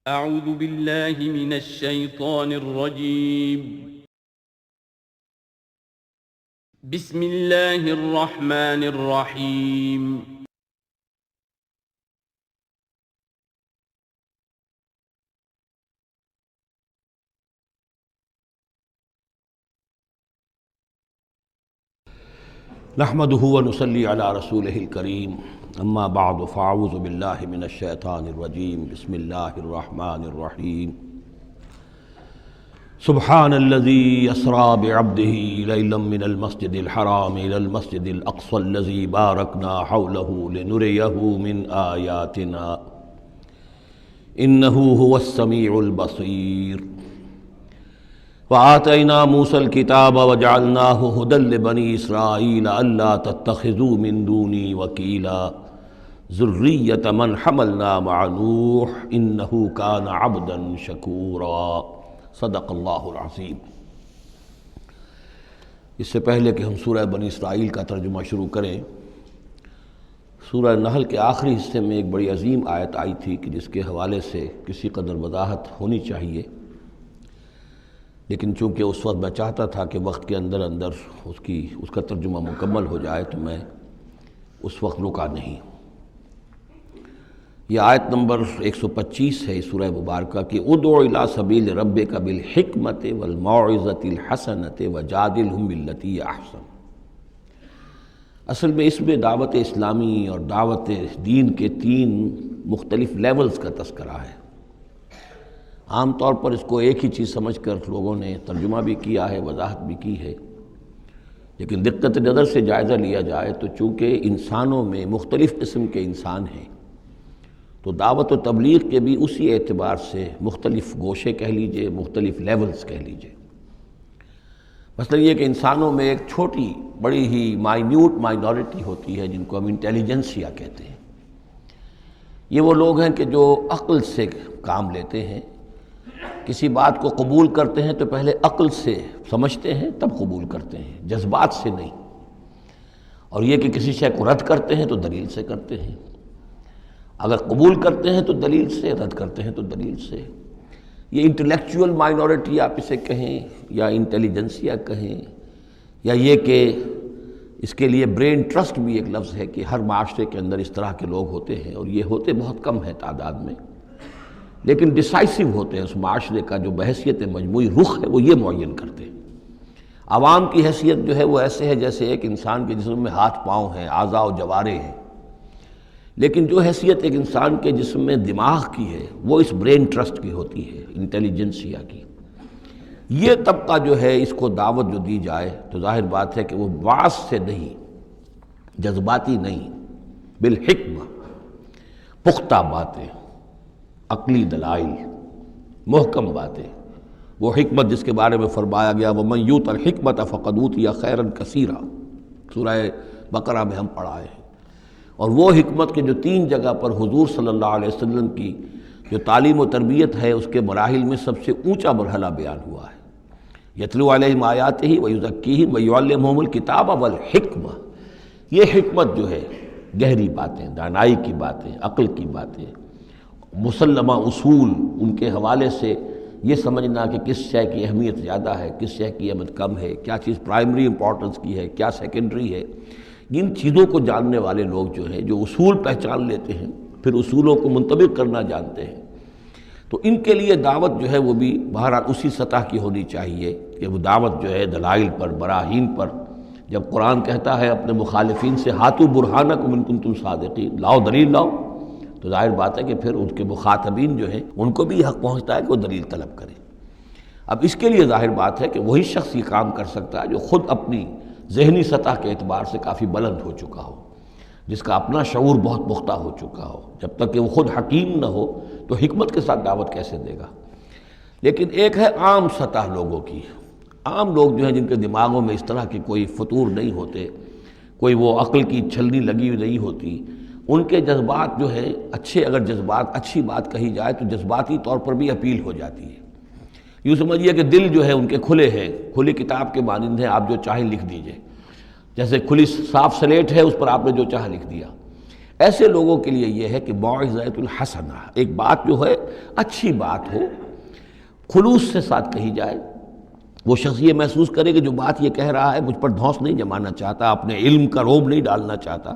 اعوذ باللہ من الشیطان الرجیم بسم اللہ الرحمن الرحیم نحمده ونصلي على رسوله الكريم اما بعد فاعوذ بالله من الشيطان الرجيم بسم الله الرحمن الرحيم سبحان الذي يسرى بعبده ليلا من المسجد الحرام الى المسجد الاقصى الذي باركنا حوله لنريه من آياتنا انه هو السميع البصير وآتينا موسى الكتاب وجعلناه هدى لبني إسرائيل ألا تتخذوا من دوني وكيلا ذرية من حملنا مع نوح إنه كان عبدا شكورا صدق اللہ العظیم۔ اس سے پہلے کہ ہم سورہ بنی اسرائیل کا ترجمہ شروع کریں، سورہ نحل کے آخری حصے میں ایک بڑی عظیم آیت آئی تھی کہ جس کے حوالے سے کسی قدر وضاحت ہونی چاہیے، لیکن چونکہ اس وقت میں چاہتا تھا کہ وقت کے اندر اندر اس کا ترجمہ مکمل ہو جائے تو میں اس وقت رکا نہیں۔ یہ آیت نمبر 125 ہے سورہ مبارکہ کہ ادع الی سبیل ربک بالحکمت والموعظۃ الحسنۃ وجادلھم باللتی ہی احسن۔ اصل میں اس میں دعوت اسلامی اور دعوت دین کے 3 مختلف لیولز کا تذکرہ ہے۔ عام طور پر اس کو ایک ہی چیز سمجھ کر لوگوں نے ترجمہ بھی کیا ہے، وضاحت بھی کی ہے، لیکن دقت نظر سے جائزہ لیا جائے تو چونکہ انسانوں میں مختلف قسم کے انسان ہیں تو دعوت و تبلیغ کے بھی اسی اعتبار سے مختلف گوشے کہہ لیجئے، مختلف لیولز کہہ لیجئے۔ مثلا یہ کہ انسانوں میں ایک چھوٹی بڑی ہی مائنورٹی ہوتی ہے جن کو ہم انٹیلیجنسیا کہتے ہیں۔ یہ وہ لوگ ہیں کہ جو عقل سے کام لیتے ہیں، کسی بات کو قبول کرتے ہیں تو پہلے عقل سے سمجھتے ہیں تب قبول کرتے ہیں، جذبات سے نہیں۔ اور یہ کہ کسی شے کو رد کرتے ہیں تو دلیل سے کرتے ہیں، اگر قبول کرتے ہیں تو دلیل سے، رد کرتے ہیں تو دلیل سے۔ یہ انٹلیکچول مائنورٹی آپ اسے کہیں یا انٹیلیجنسیا کہیں، یا یہ کہ اس کے لیے برین ٹرسٹ بھی ایک لفظ ہے کہ ہر معاشرے کے اندر اس طرح کے لوگ ہوتے ہیں، اور یہ ہوتے بہت کم ہیں تعداد میں، لیکن ڈیسائسو ہوتے ہیں۔ اس معاشرے کا جو بحیثیت مجموعی رخ ہے وہ یہ معین کرتے ہیں۔ عوام کی حیثیت جو ہے وہ ایسے ہے جیسے ایک انسان کے جسم میں ہاتھ پاؤں ہیں، اعضاء و جوارے ہیں، لیکن جو حیثیت ایک انسان کے جسم میں دماغ کی ہے وہ اس برین ٹرسٹ کی ہوتی ہے، انٹیلیجنسیا کی۔ یہ طبقہ جو ہے اس کو دعوت جو دی جائے تو ظاہر بات ہے کہ وہ بعض سے نہیں، جذباتی نہیں، بالحکمہ، پختہ باتیں، عقلی دلائل، محکم باتیں، وہ حکمت جس کے بارے میں فرمایا گیا وَمَن یُؤْتَ الْحِکْمَةَ فَقَدْ أُوتِیَ خَیْرًا کَثِیرًا، سورہ بقرہ میں ہم پڑھائے ہیں۔ اور وہ حکمت کے جو 3 جگہ پر حضور صلی اللہ علیہ وسلم کی جو تعلیم و تربیت ہے اس کے مراحل میں سب سے اونچا مرحلہ بیان ہوا ہے، یتلو علیہم آیاتہ ویزکیہم ویعلمہم الکتاب والحکمہ۔ یہ حکمت جو ہے گہری باتیں، دانائی کی باتیں، عقل کی باتیں، مسلمہ اصول، ان کے حوالے سے یہ سمجھنا کہ کس شے کی اہمیت زیادہ ہے، کس شے کی اہمیت کم ہے، کیا چیز پرائمری امپورٹنس کی ہے، کیا سیکنڈری ہے۔ ان چیزوں کو جاننے والے لوگ جو ہیں، جو اصول پہچان لیتے ہیں، پھر اصولوں کو منطبق کرنا جانتے ہیں، تو ان کے لیے دعوت جو ہے وہ بھی بہرحال اسی سطح کی ہونی چاہیے کہ وہ دعوت جو ہے دلائل پر، براہین پر۔ جب قرآن کہتا ہے اپنے مخالفین سے ہاتوا برہانکم ان کنتم صادقین، لاؤ دلیل لاؤ، تو ظاہر بات ہے کہ پھر ان کے مخاطبین جو ہیں ان کو بھی حق پہنچتا ہے کہ وہ دلیل طلب کریں۔ اب اس کے لیے ظاہر بات ہے کہ وہی شخص یہ کام کر سکتا ہے جو خود اپنی ذہنی سطح کے اعتبار سے کافی بلند ہو چکا ہو، جس کا اپنا شعور بہت پختہ ہو چکا ہو۔ جب تک کہ وہ خود حکیم نہ ہو تو حکمت کے ساتھ دعوت کیسے دے گا؟ لیکن ایک ہے عام سطح لوگوں کی، عام لوگ جو ہیں جن کے دماغوں میں اس طرح کے کوئی فطور نہیں ہوتے، کوئی وہ عقل کی چھلنی لگی ہوئی نہیں ہوتی، ان کے جذبات جو ہیں اچھے، اگر جذبات اچھی بات کہی جائے تو جذباتی طور پر بھی اپیل ہو جاتی ہے۔ یوں سمجھیے کہ دل جو ہے ان کے کھلے ہیں، کھلی کتاب کے مانند ہیں، آپ جو چاہیں لکھ دیجئے، جیسے کھلی صاف سلیٹ ہے اس پر آپ نے جو چاہا لکھ دیا۔ ایسے لوگوں کے لیے یہ ہے کہ موعظۃ الحسنہ، ایک بات جو ہے اچھی بات ہو، خلوص سے ساتھ کہی جائے، وہ شخص یہ محسوس کرے کہ جو بات یہ کہہ رہا ہے مجھ پر دھونس نہیں جمانا چاہتا، اپنے علم کا روب نہیں ڈالنا چاہتا،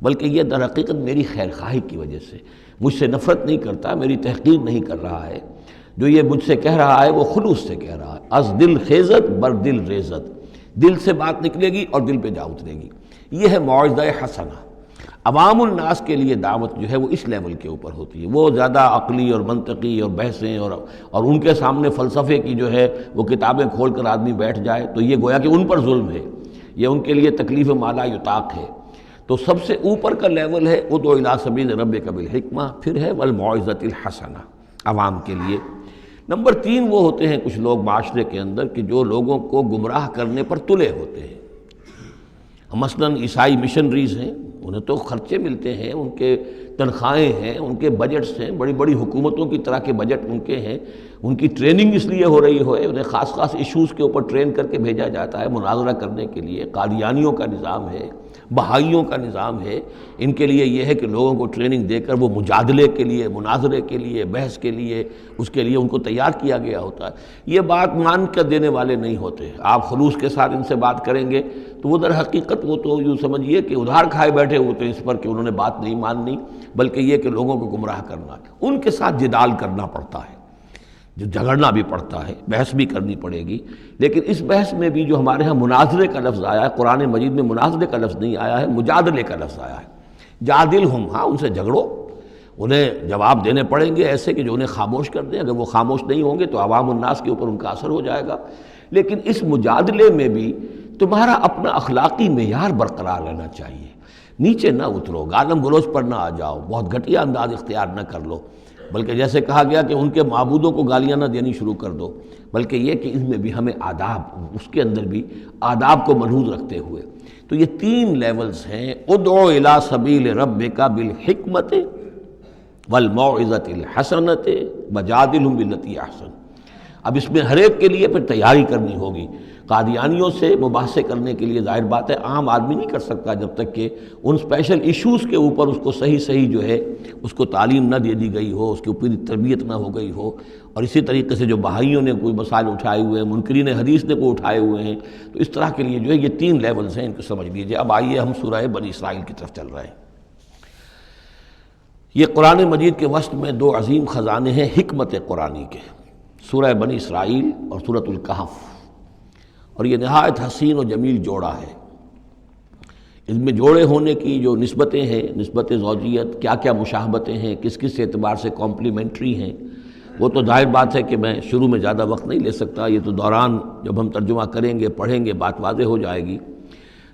بلکہ یہ در حقیقت میری خیر خواہی کی وجہ سے، مجھ سے نفرت نہیں کرتا، میری تحقیر نہیں کر رہا ہے، جو یہ مجھ سے کہہ رہا ہے وہ خلوص سے کہہ رہا ہے۔ از دل خیزت بر دل ریزت، دل سے بات نکلے گی اور دل پہ جا اترے گی، یہ ہے موعظہ حسنہ۔ عوام الناس کے لیے دعوت جو ہے وہ اس لیول کے اوپر ہوتی ہے، وہ زیادہ عقلی اور منطقی اور بحثیں اور ان کے سامنے فلسفے کی جو ہے وہ کتابیں کھول کر آدمی بیٹھ جائے تو یہ گویا کہ ان پر ظلم ہے، یہ ان کے لیے تکلیف ما لا یطاق ہے۔ تو سب سے اوپر کا لیول ہے ادع الی سبیل ربک بالحکمہ، پھر ہے والموعظۃ الحسنہ عوام کے لیے۔ نمبر 3 وہ ہوتے ہیں کچھ لوگ معاشرے کے اندر کہ جو لوگوں کو گمراہ کرنے پر تلے ہوتے ہیں، مثلاً عیسائی مشنریز ہیں، انہیں تو خرچے ملتے ہیں، ان کے تنخواہیں ہیں، ان کے بجٹس ہیں، بڑی بڑی حکومتوں کی طرح کے بجٹ ان کے ہیں، ان کی ٹریننگ اس لیے ہو رہی ہے، انہیں خاص خاص ایشوز کے اوپر ٹرین کر کے بھیجا جاتا ہے مناظرہ کرنے کے لیے۔ قادیانیوں کا نظام ہے، بہائیوں کا نظام ہے، ان کے لیے یہ ہے کہ لوگوں کو ٹریننگ دے کر وہ مجادلے کے لیے، مناظرے کے لیے، بحث کے لیے، اس کے لیے ان کو تیار کیا گیا ہوتا ہے۔ یہ بات مان کر دینے والے نہیں ہوتے، آپ خلوص کے ساتھ ان سے بات کریں گے تو وہ در حقیقت وہ تو یوں سمجھیے کہ ادھار کھائے بیٹھے ہوتے ہیں اس پر کہ انہوں نے بات نہیں ماننی، بلکہ یہ کہ لوگوں کو گمراہ کرنا ہے۔ ان کے ساتھ جدال کرنا پڑتا ہے، جو جھگڑنا بھی پڑتا ہے، بحث بھی کرنی پڑے گی، لیکن اس بحث میں بھی جو ہمارے ہاں مناظرے کا لفظ آیا ہے، قرآن مجید میں مناظرے کا لفظ نہیں آیا ہے، مجادلے کا لفظ آیا ہے۔ جادلہم، ہاں ان سے جھگڑو، انہیں جواب دینے پڑیں گے ایسے کہ جو انہیں خاموش کر دیں، اگر وہ خاموش نہیں ہوں گے تو عوام الناس کے اوپر ان کا اثر ہو جائے گا۔ لیکن اس مجادلے میں بھی تمہارا اپنا اخلاقی معیار برقرار رہنا چاہیے، نیچے نہ اترو، گالم گلوچ پر نہ آ جاؤ، بہت گھٹیا انداز اختیار نہ کر لو، بلکہ جیسے کہا گیا کہ ان کے معبودوں کو گالیاں نہ دینی شروع کر دو، بلکہ یہ کہ اس میں بھی ہمیں آداب، اس کے اندر بھی آداب کو ملحوظ رکھتے ہوئے۔ تو یہ 3 لیولز ہیں، ادع الی سبیل ربک بالحکمۃ والموعظۃ الحسنۃ وجادلہم باللتی احسن۔ اب اس میں ہر ایک کے لیے پھر تیاری کرنی ہوگی۔ قادیانیوں سے مباحثے کرنے کے لیے ظاہر بات ہے عام آدمی نہیں کر سکتا جب تک کہ ان اسپیشل ایشوز کے اوپر اس کو صحیح جو ہے اس کو تعلیم نہ دے دی گئی ہو، اس کے اوپر تربیت نہ ہو گئی ہو۔ اور اسی طریقے سے جو بہائیوں نے کوئی مسائل اٹھائے ہوئے ہیں، منکرین حدیث نے کوئی اٹھائے ہوئے ہیں، تو اس طرح کے لیے جو ہے یہ 3 لیولز ہیں، ان کو سمجھ لیجیے۔ اب آئیے ہم سورہ بنی اسرائیل کی طرف چل رہے ہیں۔ یہ قرآن مجید کے وسط میں 2 عظیم خزانے ہیں حکمت قرآنی کے، سورہ بنی اسرائیل اور سورۃ الکہف، اور یہ نہایت حسین و جمیل جوڑا ہے۔ اس میں جوڑے ہونے کی جو نسبتیں ہیں، نسبت زوجیت، کیا کیا مشابہتیں ہیں، کس کس اعتبار سے کمپلیمنٹری ہیں، وہ تو ظاہر بات ہے کہ میں شروع میں زیادہ وقت نہیں لے سکتا، یہ تو دوران جب ہم ترجمہ کریں گے، پڑھیں گے، بات واضح ہو جائے گی۔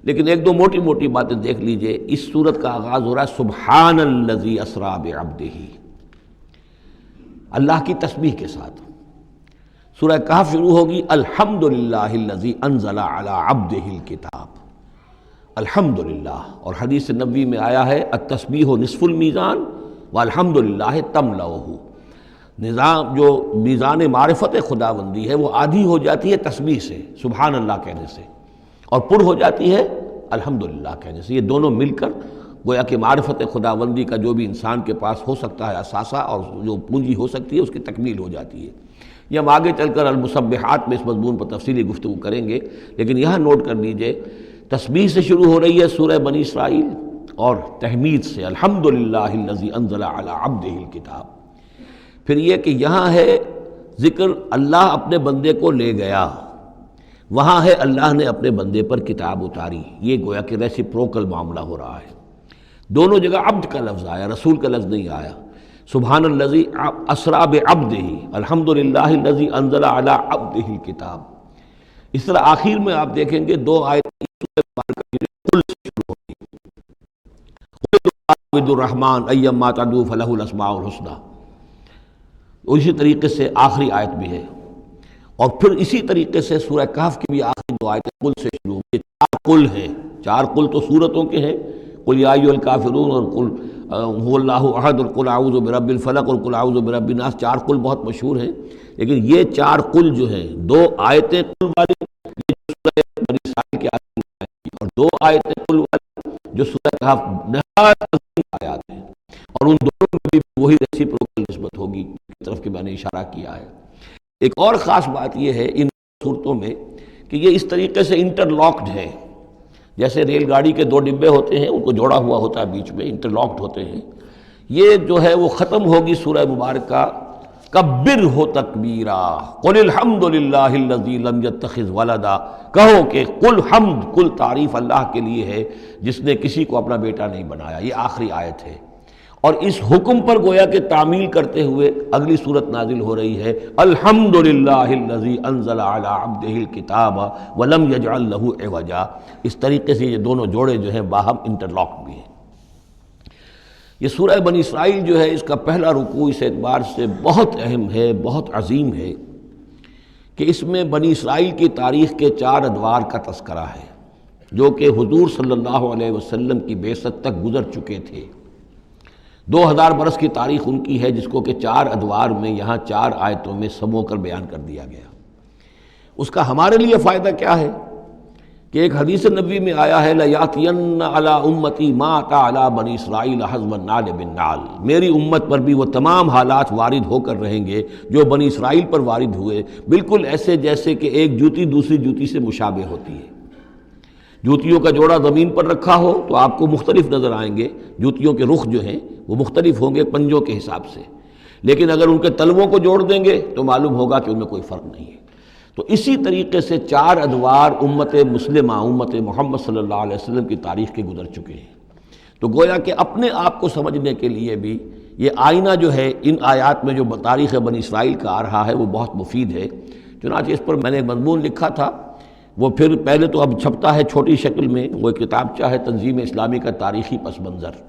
لیکن 1-2 موٹی موٹی باتیں دیکھ لیجئے۔ اس سورت کا آغاز ہو رہا ہے سبحان الذی اسریٰ بعبدہ، اللہ کی تسبیح کے ساتھ۔ سورہ کہف شروع ہوگی الحمدللہ الذی انزل علی عبدہ الکتاب، الحمدللہ، اور حدیث نبوی میں آیا ہے التسبیح نصف المیزان والحمدللہ تملؤہ، نظام جو میزان معرفت خداوندی ہے وہ آدھی ہو جاتی ہے تسبیح سے، سبحان اللہ کہنے سے، اور پر ہو جاتی ہے الحمدللہ کہنے سے۔ یہ دونوں مل کر گویا کہ معرفت خداوندی کا جو بھی انسان کے پاس ہو سکتا ہے اثاثہ اور جو پونجی ہو سکتی ہے اس کی تکمیل ہو جاتی ہے۔ یہ ہم آگے چل کر المسبحات میں اس مضمون پر تفصیلی گفتگو کریں گے، لیکن یہاں نوٹ کر لیجئے تسبیح سے شروع ہو رہی ہے سورہ بنی اسرائیل اور تحمید سے، الحمدللہ الذی انزل علی عبدہ الکتاب۔ پھر یہ کہ یہاں ہے ذکر اللہ اپنے بندے کو لے گیا، وہاں ہے اللہ نے اپنے بندے پر کتاب اتاری، یہ گویا کہ ریسیپروکل معاملہ ہو رہا ہے۔ دونوں جگہ عبد کا لفظ آیا، رسول کا لفظ نہیں آیا۔ سبحان الذی اسریٰ بعبدہ، الحمدللہ الذی انزل علی عبدہ الکتاب۔ اس طرح آخر میں آپ دیکھیں گے 2 آیت قل سے شروع ہوگی، قل الرحمن ایما تدعوا فلہ الاسماء الحسنی، اسی طریقے سے آخری آیت بھی ہے۔ اور پھر اسی طریقے سے سورہ کہف کی بھی آخری 2 آیتیں قل سے شروع ہوگی۔ 4 قل ہیں، 4 قل تو سورتوں کے ہیں، قل یا ایھا الکافرون اور قل هو اللہ احد اور قل اعوذ برب الفلق اور قل اعوذ برب الناس، 4 قل بہت مشہور ہیں، لیکن یہ 4 قل جو ہیں 2 آیتیں قل والی، یہ سورہ بنی اسرائیل کی آخری آیت، اور 2 آیتیں قل والی جو سورہ کہف نہایت عظیم آیات ہیں، اور ان دونوں میں بھی وہی ریسیپروکل نسبت ہوگی کی طرف کہ میں نے اشارہ کیا ہے۔ ایک اور خاص بات یہ ہے ان صورتوں میں کہ یہ اس طریقے سے انٹر لاکڈ ہے، جیسے ریل گاڑی کے دو ڈبے ہوتے ہیں، ان کو جوڑا ہوا ہوتا ہے بیچ میں، انٹر لاکڈ ہوتے ہیں۔ یہ جو ہے وہ ختم ہوگی سورہ مبارکہ کبر ہو تکبیرا، قل الحمد للہ الذی لم یتخذ ولدا، کہو کہ قل حمد، کل تعریف اللہ کے لیے ہے جس نے کسی کو اپنا بیٹا نہیں بنایا۔ یہ آخری آیت ہے، اور اس حکم پر گویا کہ تعمیل کرتے ہوئے اگلی صورت نازل ہو رہی ہے، الحمد للہ الذی انزل علی عبدہ الکتاب ولم یجعل لہ عوجا۔ اس طریقے سے یہ دونوں جوڑے جو ہیں باہم انٹرلاک بھی ہیں۔ یہ سورہ بنی اسرائیل جو ہے اس کا پہلا رکوع اس اعتبار سے بہت اہم ہے، بہت عظیم ہے کہ اس میں بنی اسرائیل کی تاریخ کے 4 ادوار کا تذکرہ ہے جو کہ حضور صلی اللہ علیہ وسلم کی بعثت تک گزر چکے تھے۔ 2000 برس کی تاریخ ان کی ہے، جس کو کہ 4 ادوار میں یہاں 4 آیتوں میں سمو کر بیان کر دیا گیا۔ اس کا ہمارے لیے فائدہ کیا ہے کہ ایک حدیث نبوی میں آیا ہے لَيَأْتِيَنَّ عَلَىٰ أُمَّتِي مَا أَتَىٰ عَلَىٰ بَنِي إِسْرَائِيلَ حَزْوَ النَّعْلِ بِالنَّعْلِ، میری امت پر بھی وہ تمام حالات وارد ہو کر رہیں گے جو بنی اسرائیل پر وارد ہوئے، بالکل ایسے جیسے کہ ایک جوتی دوسری جوتی سے مشابہ ہوتی ہے۔ جوتیوں کا جوڑا زمین پر رکھا ہو تو آپ کو مختلف نظر آئیں گے، جوتیوں کے رخ جو ہیں وہ مختلف ہوں گے پنجوں کے حساب سے، لیکن اگر ان کے تلووں کو جوڑ دیں گے تو معلوم ہوگا کہ ان میں کوئی فرق نہیں ہے۔ تو اسی طریقے سے 4 ادوار امت مسلمہ، امت محمد صلی اللہ علیہ وسلم کی تاریخ کے گزر چکے ہیں۔ تو گویا کہ اپنے آپ کو سمجھنے کے لیے بھی یہ آئینہ جو ہے ان آیات میں جو تاریخ بنی اسرائیل کا آ رہا ہے وہ بہت مفید ہے۔ چنانچہ اس پر میں نے ایک مضمون لکھا تھا، وہ پھر پہلے تو اب چھپتا ہے چھوٹی شکل میں، وہ ایک کتابچہ ہے تنظیم اسلامی کا تاریخی پس منظر،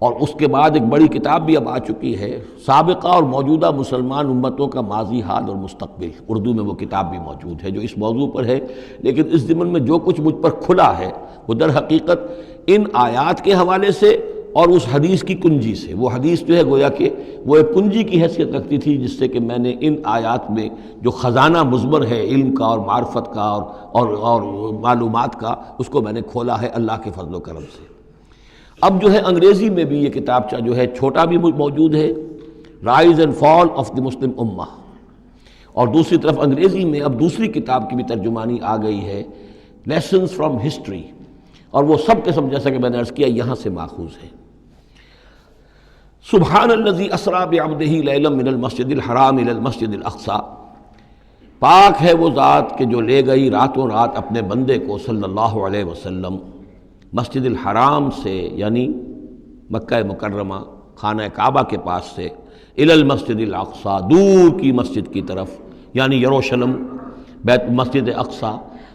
اور اس کے بعد ایک بڑی کتاب بھی اب آ چکی ہے، سابقہ اور موجودہ مسلمان امتوں کا ماضی، حال اور مستقبل، اردو میں وہ کتاب بھی موجود ہے جو اس موضوع پر ہے۔ لیکن اس ضمن میں جو کچھ مجھ پر کھلا ہے وہ در حقیقت ان آیات کے حوالے سے اور اس حدیث کی کنجی سے، وہ حدیث جو ہے گویا کہ وہ ایک کنجی کی حیثیت رکھتی تھی جس سے کہ میں نے ان آیات میں جو خزانہ مضمر ہے علم کا اور معرفت کا اور معلومات کا، اس کو میں نے کھولا ہے اللہ کے فضل و کرم سے۔ اب جو ہے انگریزی میں بھی یہ کتابچہ جو ہے چھوٹا بھی موجود ہے، rise and fall of the Muslim ummah, اور دوسری طرف انگریزی میں اب دوسری کتاب کی بھی ترجمانی آ گئی ہے، لیسنز فرام ہسٹری، اور وہ سب کے سب جیسا کہ میں نے عرض کیا یہاں سے ماخوذ ہے۔ سبحان الذی اسریٰ بعبدہ لیلا من المسجد الحرام الی المسجد الاقصی، پاک ہے وہ ذات کہ جو لے گئی راتوں رات اپنے بندے کو صلی اللہ علیہ وسلم مسجد الحرام سے، یعنی مکہ مکرمہ خانہ کعبہ کے پاس سے، الی المسجد الاقصی، دور کی مسجد کی طرف، یعنی یروشلم، بیت مسجد اقصی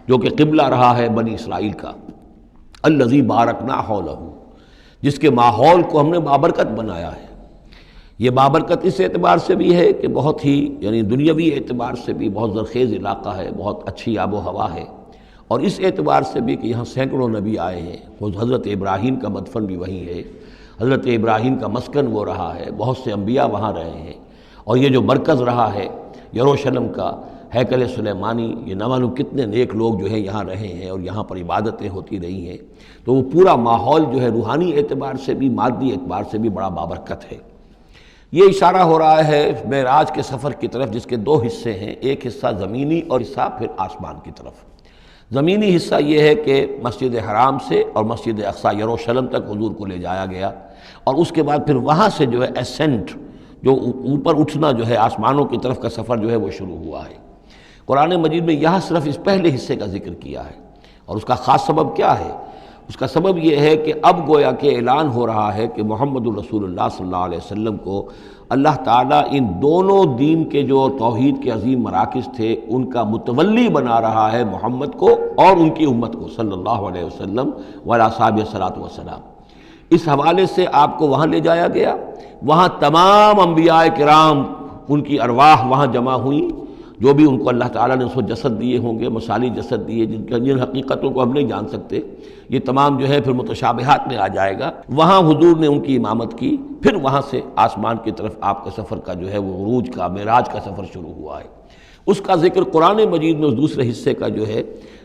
جو کہ قبلہ رہا ہے بنی اسرائیل کا، الذی بارکنا حولہ، جس کے ماحول کو ہم نے بابرکت بنایا ہے۔ یہ بابرکت اس اعتبار سے بھی ہے کہ بہت ہی یعنی دنیاوی اعتبار سے بھی بہت زرخیز علاقہ ہے، بہت اچھی آب و ہوا ہے، اور اس اعتبار سے بھی کہ یہاں سینکڑوں نبی آئے ہیں، خود حضرت ابراہیم کا مدفن بھی وہیں ہے، حضرت ابراہیم کا مسکن وہ رہا ہے، بہت سے انبیاء وہاں رہے ہیں، اور یہ جو مرکز رہا ہے یروشلم کا، ہیکل سلیمانی، یہ نہ معلوم کتنے نیک لوگ جو ہیں یہاں رہے ہیں اور یہاں پر عبادتیں ہوتی رہی ہیں، تو وہ پورا ماحول جو ہے روحانی اعتبار سے بھی مادی اعتبار سے بھی بڑا بابرکت ہے۔ یہ اشارہ ہو رہا ہے معراج کے سفر کی طرف، جس کے 2 حصے ہیں، ایک حصہ زمینی اور حصہ پھر آسمان کی طرف۔ زمینی حصہ یہ ہے کہ مسجد حرام سے اور مسجد اقصی یروشلم تک حضور کو لے جایا گیا، اور اس کے بعد پھر وہاں سے جو ہے اسینٹ، جو اوپر اٹھنا جو ہے آسمانوں کی طرف کا سفر جو ہے وہ شروع ہوا ہے۔ قرآن مجید میں یہاں صرف اس پہلے حصے کا ذکر کیا ہے، اور اس کا خاص سبب کیا ہے؟ اس کا سبب یہ ہے کہ اب گویا کہ اعلان ہو رہا ہے کہ محمد الرسول اللہ صلی اللہ علیہ وسلم کو اللہ تعالیٰ ان دونوں دین کے جو توحید کے عظیم مراکز تھے ان کا متولی بنا رہا ہے، محمد کو اور ان کی امت کو صلی اللہ علیہ وسلم وعلی اصحابہ الصلاۃ والسلام۔ اس حوالے سے آپ کو وہاں لے جایا گیا، وہاں تمام انبیاء کرام ان کی ارواح وہاں جمع ہوئیں، جو بھی ان کو اللہ تعالیٰ نے اس کو جسد دیے ہوں گے، مثالی جسد دیے جن حقیقتوں کو ہم نہیں جان سکتے، یہ تمام جو ہے پھر متشابہات میں آ جائے گا۔ وہاں حضور نے ان کی امامت کی، پھر وہاں سے آسمان کی طرف آپ کا سفر کا جو ہے وہ عروج کا، معراج کا سفر شروع ہوا ہے۔ اس کا ذکر قرآن مجید میں اس دوسرے حصے کا جو ہے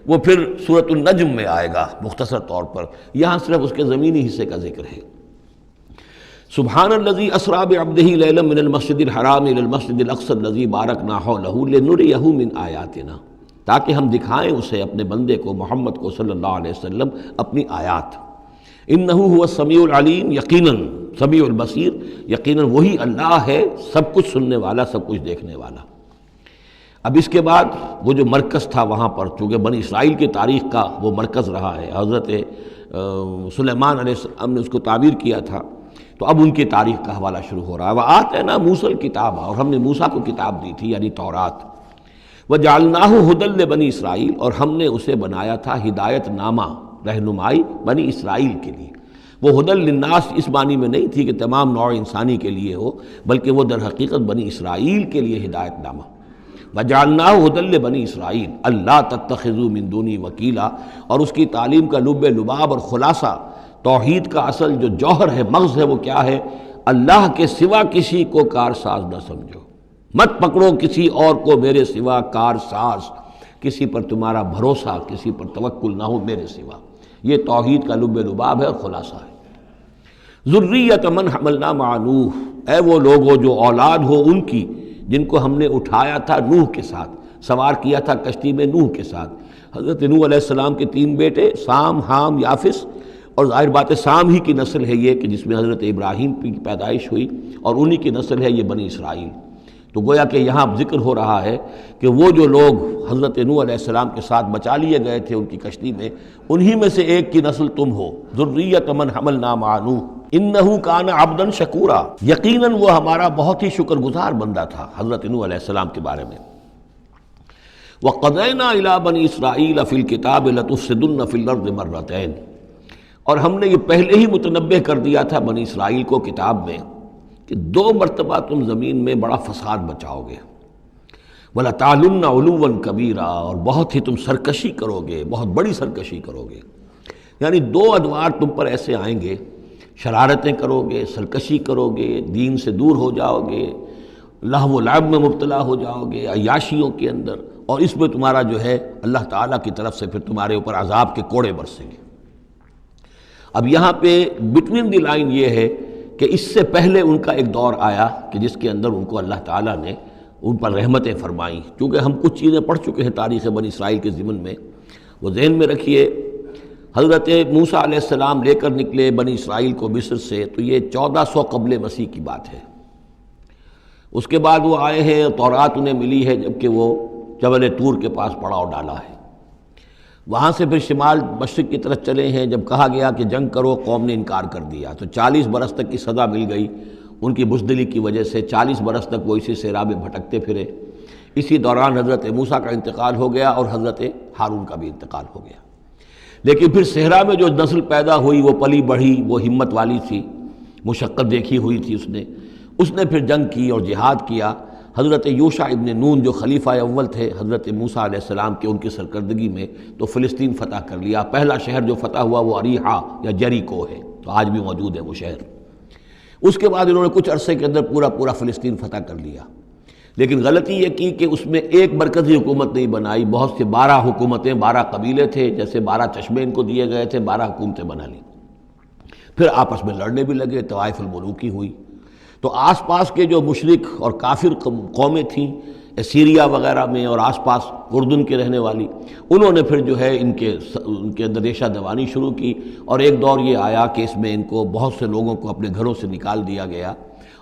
وہ پھر سورۃ النجم میں آئے گا مختصر طور پر، یہاں صرف اس کے زمینی حصے کا ذکر ہے۔ سبحان الذی اسریٰ بعبدہ لیلا من المسجد الحرام الی المسجد الاقصی الذی بارکنا حولہ لنریہ من آیاتنا، تاکہ ہم دکھائیں اسے، اپنے بندے کو محمد کو صلی اللہ علیہ وسلم، اپنی آیات۔ انہ هو السمیع العلیم، یقیناً سمیع البصیر، یقیناً وہی اللہ ہے سب کچھ سننے والا، سب کچھ دیکھنے والا۔ اب اس کے بعد وہ جو مرکز تھا وہاں پر، چونکہ بنی اسرائیل کی تاریخ کا وہ مرکز رہا ہے، حضرت سلیمان علیہ السلام نے اس کو تعبیر کیا تھا، تو اب ان کی تاریخ کا حوالہ شروع ہو رہا ہے۔ وَآتَيْنَا مُوسَى الْكِتَابَ، اور ہم نے موسیٰ کو کتاب دی تھی یعنی تورات۔ وَجَعَلْنَاهُ هُدًى لِبَنِي اسرائیل، اور ہم نے اسے بنایا تھا ہدایت نامہ، رہنمائی بنی اسرائیل کے لیے۔ وہ ہدى للناس اس معنی میں نہیں تھی کہ تمام نوع انسانی کے لیے ہو، بلکہ وہ در حقیقت بنی اسرائیل کے لیے ہدایت نامہ۔ وَجَعَلْنَاهُ هُدًى لِبَنِي اسرائیل أَلَّا تَتَّخِذُوا مِن دُونِي وَكِیلًا، اور اس کی تعلیم کا لب لباب اور خلاصہ، توحید کا اصل جو جوہر ہے، مغز ہے، وہ کیا ہے؟ اللہ کے سوا کسی کو کارساز نہ سمجھو، مت پکڑو کسی اور کو میرے سوا کارساز، کسی پر تمہارا بھروسہ، کسی پر توکل نہ ہو میرے سوا۔ یہ توحید کا لب لباب ہے اور خلاصہ ہے۔ ذریۃ من حملنا مع نوح، اے وہ لوگوں جو اولاد ہو ان کی جن کو ہم نے اٹھایا تھا نوح کے ساتھ، سوار کیا تھا کشتی میں نوح کے ساتھ۔ حضرت نوح علیہ السلام کے 3 بیٹے، سام، حام، یافس، اور ظاہر بات ہے سام ہی کی نسل ہے یہ کہ جس میں حضرت ابراہیم کی پیدائش ہوئی، اور انہی کی نسل ہے یہ بنی اسرائیل۔ تو گویا کہ یہاں ذکر ہو رہا ہے کہ وہ جو لوگ حضرت نوح علیہ السلام کے ساتھ بچا لیے گئے تھے ان کی کشتی میں، انہی میں سے ایک کی نسل تم ہو۔ ذریۃ من حملنا مع نوح انہ کان عبدا شکورا، یقیناً وہ ہمارا بہت ہی شکر گزار بندہ تھا، حضرت نوح علیہ السلام کے بارے میں۔ وَقَضَيْنَا إِلَىٰ بَنِي إِسْرَائِيلَ فِي الْكِتَابِ لَتُفْسِدُنَّ فِي الْأَرْضِ مَرَّتَيْنِ، اور ہم نے یہ پہلے ہی متنبہ کر دیا تھا بنی اسرائیل کو کتاب میں کہ 2 مرتبہ تم زمین میں بڑا فساد بچاؤ گے۔ وَلَتَعْلُنَّ عُلُوًّا كَبِيرًا، اور بہت ہی تم سرکشی کرو گے، بہت بڑی سرکشی کرو گے۔ یعنی 2 ادوار تم پر ایسے آئیں گے، شرارتیں کرو گے، سرکشی کرو گے، دین سے دور ہو جاؤ گے، لہو و لعب میں مبتلا ہو جاؤ گے، عیاشیوں کے اندر، اور اس میں تمہارا جو ہے اللہ تعالیٰ کی طرف سے پھر تمہارے اوپر عذاب کے کوڑے برسیں گے۔ اب یہاں پہ بٹوین دی لائن یہ ہے کہ اس سے پہلے ان کا ایک دور آیا کہ جس کے اندر ان کو اللہ تعالیٰ نے ان پر رحمتیں فرمائیں۔ چونکہ ہم کچھ چیزیں پڑھ چکے ہیں تاریخ بنی اسرائیل کے ضمن میں، وہ ذہن میں رکھیے۔ حضرت موسیٰ علیہ السلام لے کر نکلے بنی اسرائیل کو مصر سے، تو یہ 1400 قبل مسیح کی بات ہے۔ اس کے بعد وہ آئے ہیں، تورات انہیں ملی ہے جبکہ وہ جبل طور کے پاس پڑاؤ ڈالا ہے۔ وہاں سے پھر شمال مشرق کی طرف چلے ہیں، جب کہا گیا کہ جنگ کرو قوم نے انکار کر دیا، تو 40 برس تک کی سزا مل گئی ان کی بزدلی کی وجہ سے۔ 40 برس تک وہ اسی صحرا میں بھٹکتے پھرے۔ اسی دوران حضرت موسیٰ کا انتقال ہو گیا اور حضرت ہارون کا بھی انتقال ہو گیا۔ لیکن پھر صحرا میں جو نسل پیدا ہوئی وہ پلی بڑھی، وہ ہمت والی تھی، مشقت دیکھی ہوئی تھی اس نے پھر جنگ کی اور جہاد کیا۔ حضرت یوشع ابن نون جو خلیفہ اول تھے حضرت موسیٰ علیہ السلام کے، ان کی سرکردگی میں تو فلسطین فتح کر لیا۔ پہلا شہر جو فتح ہوا وہ اریحا یا جریکو ہے، تو آج بھی موجود ہے وہ شہر۔ اس کے بعد انہوں نے کچھ عرصے کے اندر پورا فلسطین فتح کر لیا، لیکن غلطی یہ کی کہ اس میں ایک مرکزی حکومت نہیں بنائی، بہت سے 12 حکومتیں، 12 قبیلے تھے، جیسے 12 چشمے ان کو دیے گئے تھے، 12 حکومتیں بنا لی۔ پھر آپس میں لڑنے بھی لگے، طوائف الملوکی ہوئی۔ تو آس پاس کے جو مشرک اور کافر قومیں تھیں سیریا وغیرہ میں اور آس پاس اردن کے رہنے والی، انہوں نے پھر جو ہے ان کے اندر ریشہ دوانی شروع کی، اور ایک دور یہ آیا کہ اس میں ان کو بہت سے لوگوں کو اپنے گھروں سے نکال دیا گیا،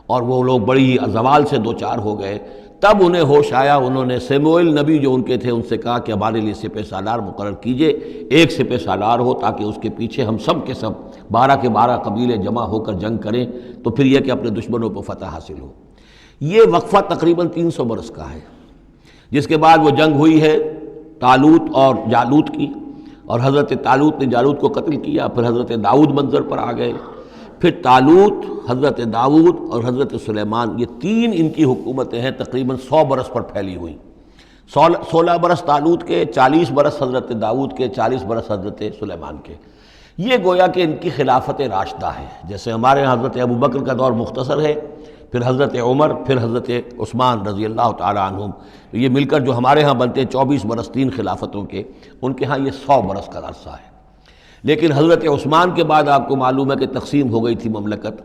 اور وہ لوگ بڑی زوال سے دوچار ہو گئے۔ تب انہیں ہوش آیا، انہوں نے سیموئیل نبی جو ان کے تھے ان سے کہا کہ ہمارے لیے سپہ سالار مقرر کیجئے، ایک سپہ سالار ہو تاکہ اس کے پیچھے ہم سب کے سب 12 کے 12 قبیلے جمع ہو کر جنگ کریں، تو پھر یہ کہ اپنے دشمنوں پر فتح حاصل ہو۔ یہ وقفہ تقریباً 300 برس کا ہے، جس کے بعد وہ جنگ ہوئی ہے طالوت اور جالوت کی، اور حضرت طالوت نے جالوت کو قتل کیا۔ پھر حضرت داؤد منظر پر آ گئے، پھر طالوت، حضرت داؤد اور حضرت سلیمان، یہ 3 ان کی حکومتیں ہیں تقریباً 100 برس پر پھیلی ہوئی۔ 16 برس طالوت کے، 40 برس حضرت داؤد کے، 40 برس حضرت سلیمان کے۔ یہ گویا کہ ان کی خلافت راشدہ ہے۔ جیسے ہمارے یہاں حضرت ابوبکر کا دور مختصر ہے، پھر حضرت عمر، پھر حضرت عثمان رضی اللہ تعالیٰ عنہم، تو یہ مل کر جو ہمارے ہاں بنتے ہیں 24 برس 3 خلافتوں کے، ان کے ہاں یہ 100 برس کا عرصہ ہے۔ لیکن حضرت عثمان کے بعد آپ کو معلوم ہے کہ تقسیم ہو گئی تھی مملکت،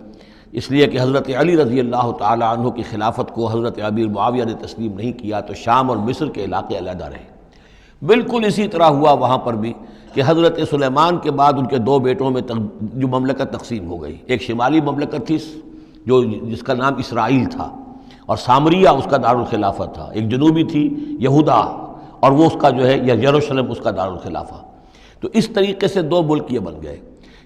اس لیے کہ حضرت علی رضی اللہ تعالیٰ عنہ کی خلافت کو حضرت امیر معاویہ نے تسلیم نہیں کیا، تو شام اور مصر کے علاقے علیحدہ رہے۔ بالکل اسی طرح ہوا وہاں پر بھی کہ حضرت سلیمان کے بعد ان کے 2 بیٹوں میں جو مملکت تقسیم ہو گئی، ایک شمالی مملکت تھی جس کا نام اسرائیل تھا اور سامریہ اس کا دارالخلافہ تھا، ایک جنوبی تھی یہودا اور وہ اس کا جو ہے یا یروشلم اس کا دارالخلافہ۔ تو اس طریقے سے 2 ملک یہ بن گئے۔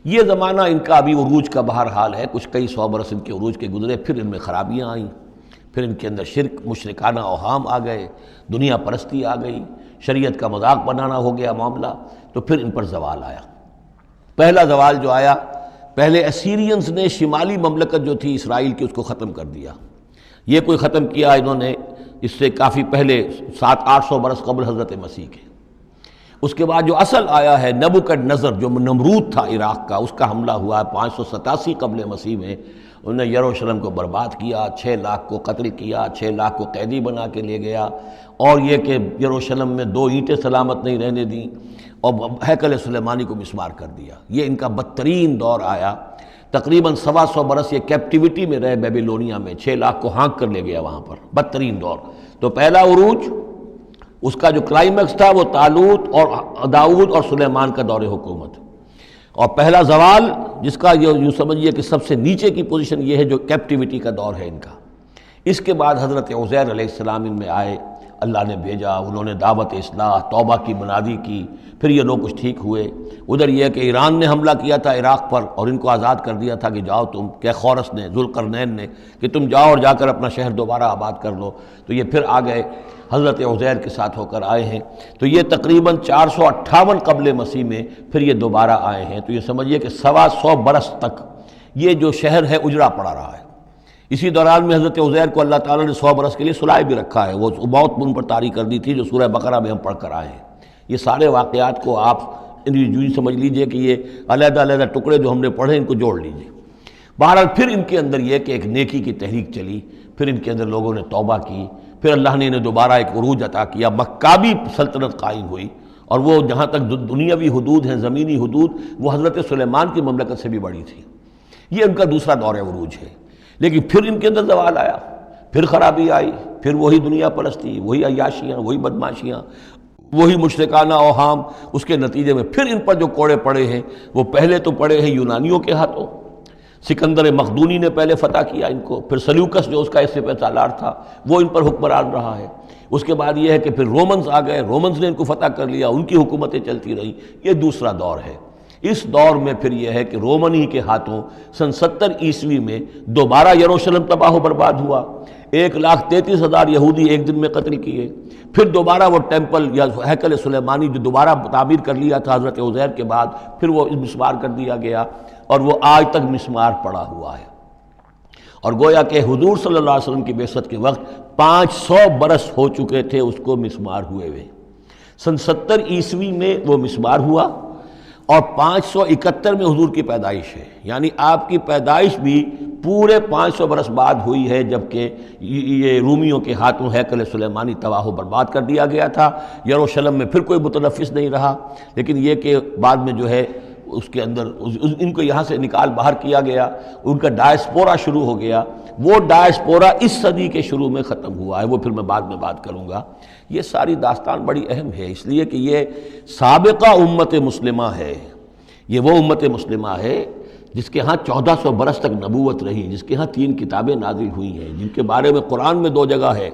یہ زمانہ ان کا ابھی عروج کا بہرحال ہے، کچھ کئی 100 برس ان کے عروج کے گزرے، پھر ان میں خرابیاں آئیں، پھر ان کے اندر شرک، مشرکانہ اوہام آ گئے، دنیا پرستی آ گئی، شریعت کا مذاق بنانا ہو گیا معاملہ، تو پھر ان پر زوال آیا۔ پہلا زوال جو آیا، پہلے اسیرینز نے شمالی مملکت جو تھی اسرائیل کی، اس کو ختم کر دیا۔ یہ کوئی ختم کیا انہوں نے اس سے کافی پہلے 700-800 برس قبل حضرت مسیح کے۔ اس کے بعد جو اصل آیا ہے نبوکڈنضر جو نمرود تھا عراق کا، اس کا حملہ ہوا ہے 587 قبل مسیح میں، انہوں نے یروشلم کو برباد کیا، 6 لاکھ کو قتل کیا، 6 لاکھ کو قیدی بنا کے لے گیا، اور یہ کہ یروشلم میں 2 اینٹیں سلامت نہیں رہنے دیں، اور ہیکل سلیمانی کو مسمار کر دیا۔ یہ ان کا بدترین دور آیا۔ تقریباً 125 برس یہ کیپٹیوٹی میں رہے بیبیلونیا میں، 6 لاکھ کو ہانک کر لے گیا وہاں پر، بدترین دور۔ تو پہلا عروج اس کا جو کلائمیکس تھا وہ طالوت اور داؤد اور سلیمان کا دور حکومت، اور پہلا زوال جس کا یوں سمجھیے کہ سب سے نیچے کی پوزیشن یہ ہے جو کیپٹیوٹی کا دور ہے ان کا۔ اس کے بعد حضرت عزیر علیہ السلام ان میں آئے، اللہ نے بھیجا، انہوں نے دعوت اصلاح توبہ کی منادی کی، پھر یہ لوگ کچھ ٹھیک ہوئے۔ ادھر یہ کہ ایران نے حملہ کیا تھا عراق پر اور ان کو آزاد کر دیا تھا کہ جاؤ تم، کہ خورس نے، ذوالقرنین نے، کہ تم جاؤ اور جا کر اپنا شہر دوبارہ آباد کر لو، تو یہ پھر آ گئے، حضرت عزیر کے ساتھ ہو کر آئے ہیں۔ تو یہ تقریباً 458 قبل مسیح میں پھر یہ دوبارہ آئے ہیں۔ تو یہ سمجھیے کہ 125 برس تک یہ جو شہر ہے اجڑا پڑا رہا ہے۔ اسی دوران میں حضرت عزیر کو اللہ تعالیٰ نے 100 برس کے لیے سلائے بھی رکھا ہے، وہ موت ان پر طاری کر دی تھی جو سورہ بقرہ میں ہم پڑھ کر آئے ہیں۔ یہ سارے واقعات کو آپ یوں سمجھ لیجئے کہ یہ علیحدہ علیحدہ ٹکڑے جو ہم نے پڑھے ان کو جوڑ لیجئے۔ بہرحال پھر ان کے اندر یہ کہ ایک نیکی کی تحریک چلی، پھر ان کے اندر لوگوں نے توبہ کی، پھر اللہ نے انہیں دوبارہ ایک عروج عطا کیا، مکابی سلطنت قائم ہوئی، اور وہ جہاں تک دنیاوی حدود ہیں، زمینی حدود، وہ حضرت سلیمان کی مملکت سے بھی بڑی تھی۔ یہ ان کا دوسرا دور عروج ہے۔ لیکن پھر ان کے اندر زوال آیا، پھر خرابی آئی، پھر وہی دنیا پرستی، وہی عیاشیاں، وہی بدماشیاں، وہی مشرکانہ اوہام۔ اس کے نتیجے میں پھر ان پر جو کوڑے پڑے ہیں وہ پہلے تو پڑے ہیں یونانیوں کے ہاتھوں، سکندر مقدونی نے پہلے فتح کیا ان کو، پھر سلیوکس جو اس کا سپہ سالار تھا وہ ان پر حکمران رہا ہے۔ اس کے بعد یہ ہے کہ پھر رومنز آ گئے، رومنز نے ان کو فتح کر لیا، ان کی حکومتیں چلتی رہیں۔ یہ دوسرا دور ہے۔ اس دور میں پھر یہ ہے کہ رومن ہی کے ہاتھوں سن 70 عیسوی میں دوبارہ یروشلم تباہ و برباد ہوا، 1,33,000 یہودی ایک دن میں قتل کیے، پھر دوبارہ وہ ٹیمپل یا ہیکل سلیمانی جو دوبارہ تعمیر کر لیا تھا حضرت عزیر کے بعد، پھر وہ مسمار کر دیا گیا، اور وہ آج تک مسمار پڑا ہوا ہے۔ اور گویا کہ حضور صلی اللہ علیہ وسلم کی بعثت کے وقت 500 برس ہو چکے تھے اس کو مسمار ہوئے ہوئے۔ سن 70 عیسوی میں وہ مسمار ہوا، اور 571 میں حضور کی پیدائش ہے، یعنی آپ کی پیدائش بھی پورے 500 برس بعد ہوئی ہے، جبکہ یہ رومیوں کے ہاتھوں ہیکل سلیمانی تباہ و برباد کر دیا گیا تھا۔ یروشلم میں پھر کوئی متنفس نہیں رہا، لیکن یہ کہ بعد میں جو ہے اس کے اندر ان کو یہاں سے نکال باہر کیا گیا، ان کا ڈائسپورا شروع ہو گیا۔ وہ ڈائسپورا اس صدی کے شروع میں ختم ہوا ہے، وہ پھر میں بعد میں بات کروں گا۔ یہ ساری داستان بڑی اہم ہے، اس لیے کہ یہ سابقہ امت مسلمہ ہے، یہ وہ امت مسلمہ ہے جس کے ہاں 1400 برس تک نبوت رہی، جس کے ہاں 3 کتابیں نازل ہوئی ہیں، جن کے بارے میں قرآن میں 2 جگہ ہے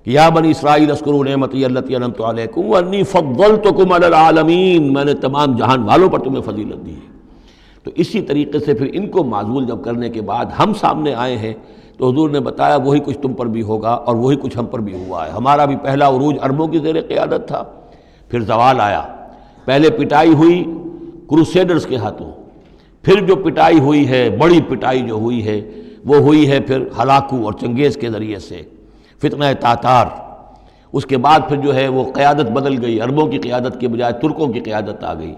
کہ یا بنی اسرائیل اذکروا نعمتی التی انعمت علیکم وانی فضلتکم علی العالمین، میں نے تمام جہان والوں پر تمہیں فضیلت دی ہے۔ تو اسی طریقے سے پھر ان کو معزول جب کرنے کے بعد ہم سامنے آئے ہیں تو حضور نے بتایا وہی کچھ تم پر بھی ہوگا اور وہی کچھ ہم پر بھی ہوا ہے۔ ہمارا بھی پہلا عروج عربوں کی زیر قیادت تھا، پھر زوال آیا، پہلے پٹائی ہوئی کروسیڈرز کے ہاتھوں، پھر جو پٹائی ہوئی ہے، بڑی پٹائی جو ہوئی ہے وہ ہوئی ہے پھر ہلاکو اور چنگیز کے ذریعے سے، فتنہ تاتار، اس کے بعد پھر جو ہے وہ قیادت بدل گئی، عربوں کی قیادت کے بجائے ترکوں کی قیادت آ گئی۔